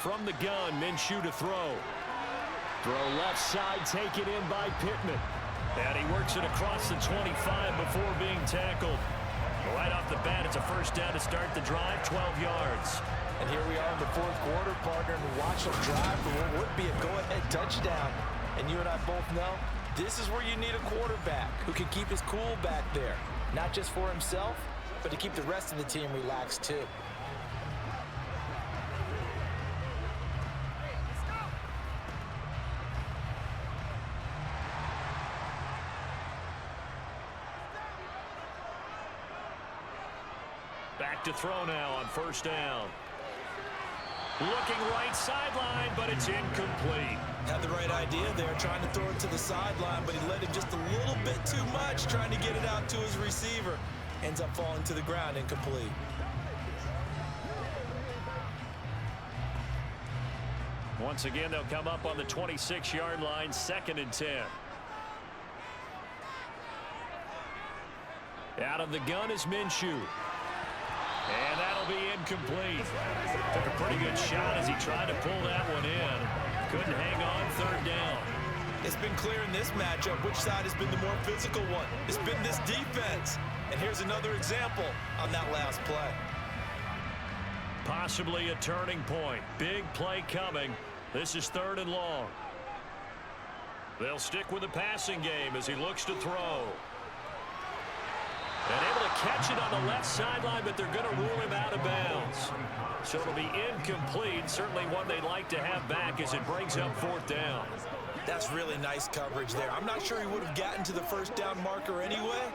From the gun, Minshew to throw. Throw left side, taken in by Pittman. And he works it across the 25 before being tackled. Right off the bat, it's a 1st down to start the drive, 12 yards. And here we are in the 4th quarter, partner, and watch them drive for what would be a go-ahead touchdown. And you and I both know this is where you need a quarterback who can keep his cool back there. Not just for himself, but to keep the rest of the team relaxed too. Back to throw now on 1st down. Looking right sideline, but it's incomplete. Had the right idea there, trying to throw it to the sideline, but he let him just a little bit too much, trying to get it out to his receiver. Ends up falling to the ground, incomplete. Once again, they'll come up on the 26-yard line, 2nd and 10. Out of the gun is Minshew. And that'll be incomplete. Took a pretty good shot as he tried to pull that one in. Couldn't hang on 3rd down. It's been clear in this matchup which side has been the more physical one. It's been this defense. And here's another example on that last play. Possibly a turning point. Big play coming. This is 3rd and long. They'll stick with the passing game as he looks to throw. And able to catch it on the left sideline, but they're going to rule him out of bounds. So it'll be incomplete. Certainly one they'd like to have back as it brings up 4th down. That's really nice coverage there. I'm not sure he would have gotten to the 1st down marker anyway,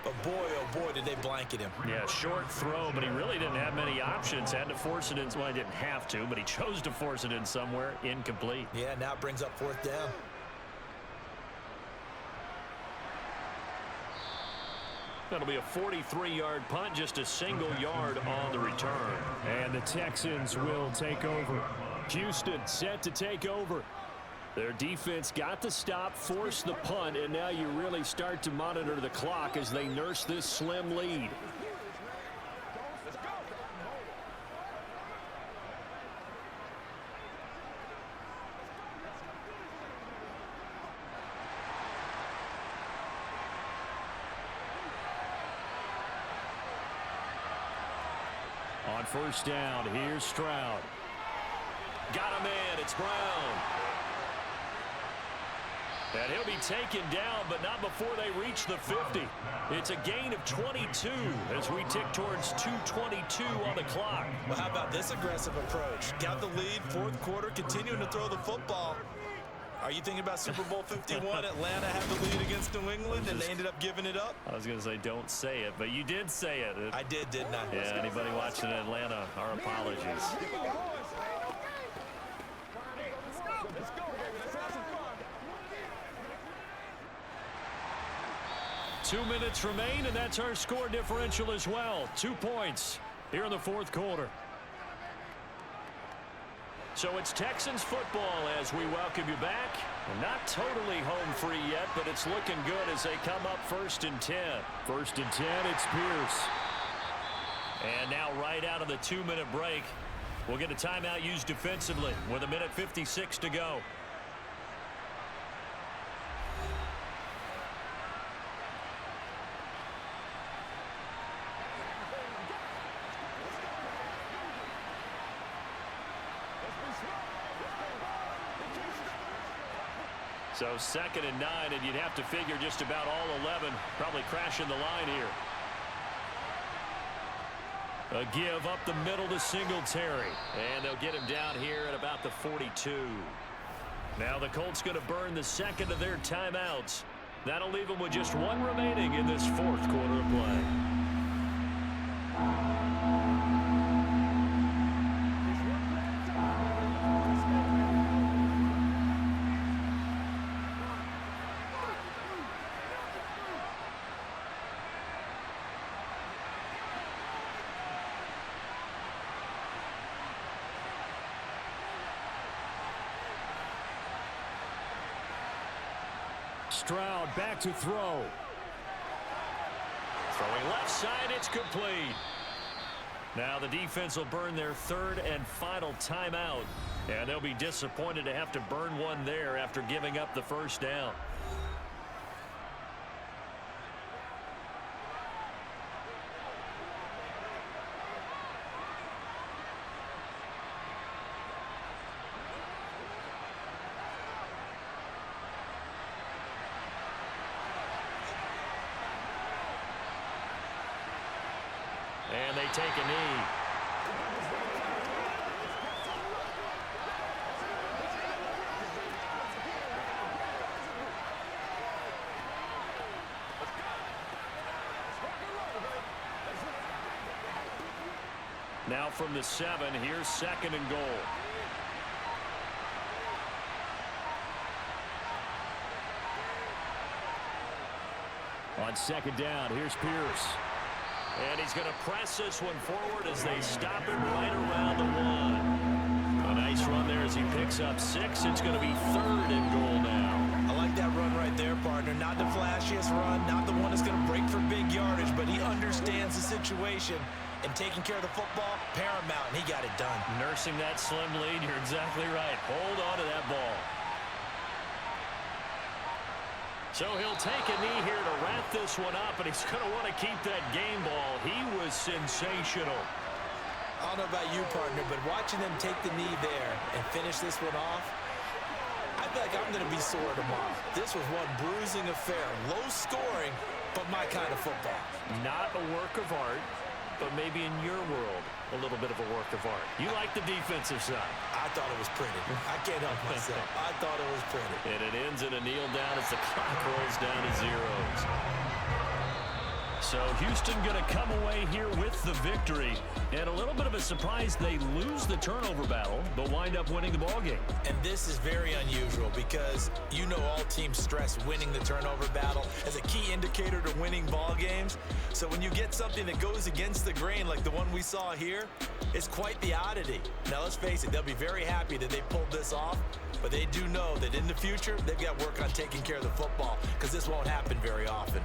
but boy, oh boy, did they blanket him. Yeah, short throw, but he really didn't have many options. Had to force it in. Well, he didn't have to, but he chose to force it in somewhere. Incomplete. Yeah, now it brings up 4th down. That'll be a 43-yard punt, just a single yard on the return. And the Texans will take over. Houston set to take over. Their defense got the stop, forced the punt, and now you really start to monitor the clock as they nurse this slim lead. On 1st down, here's Stroud. Got a man, it's Brown. And he'll be taken down, but not before they reach the 50. It's a gain of 22 as we tick towards 2:22 on the clock. Well, how about this aggressive approach? Got the lead, fourth quarter, continuing to throw the football. Are you thinking about Super Bowl 51? Atlanta had the lead against New England, and they ended up giving it up? I was going to say don't say it, but you did say it. I did, didn't I? Yeah, anybody watching in Atlanta, our apologies. 2 minutes remain, and that's our score differential as well. 2 points here in the fourth quarter. So it's Texans football as we welcome you back. Not totally home free yet, but it's looking good as they come up 1st and 10. 1st and 10, it's Pierce. And now right out of the 2-minute break, we'll get a timeout used defensively with 1:56 to go. So 2nd and 9, and you'd have to figure just about all 11 probably crashing the line here. A give up the middle to Singletary. And they'll get him down here at about the 42. Now the Colts going to burn the second of their timeouts. That'll leave them with just one remaining in this fourth quarter of play. Stroud back to throw. Throwing left side, it's complete. Now the defense will burn their third and final timeout. And they'll be disappointed to have to burn one there after giving up the first down. And they take a knee. Now from the 7, here's 2nd and goal. On 2nd down, here's Pierce. And he's going to press this one forward as they stop him right around the 1. A nice run there as he picks up 6. It's going to be 3rd and goal now. I like that run right there, partner. Not the flashiest run, not the one that's going to break for big yardage, but he understands the situation. And taking care of the football, paramount, and he got it done. Nursing that slim lead, you're exactly right. Hold on to that ball. So he'll take a knee here to wrap this one up, and he's going to want to keep that game ball. He was sensational. I don't know about you, partner, but watching them take the knee there and finish this one off, I feel like I'm going to be sore tomorrow. This was one bruising affair. Low scoring, but my kind of football. Not a work of art, but maybe in your world, a little bit of a work of art. You like the defensive side. I thought it was pretty. I can't help myself. I thought it was pretty. And it ends in a kneel down as the clock rolls down to zeros. So Houston going to come away here with the victory. And a little bit of a surprise, they lose the turnover battle, but wind up winning the ballgame. And this is very unusual because you know all teams stress winning the turnover battle as a key indicator to winning ball games. So when you get something that goes against the grain like the one we saw here, it's quite the oddity. Now let's face it, they'll be very happy that they pulled this off, but they do know that in the future they've got work on taking care of the football because this won't happen very often.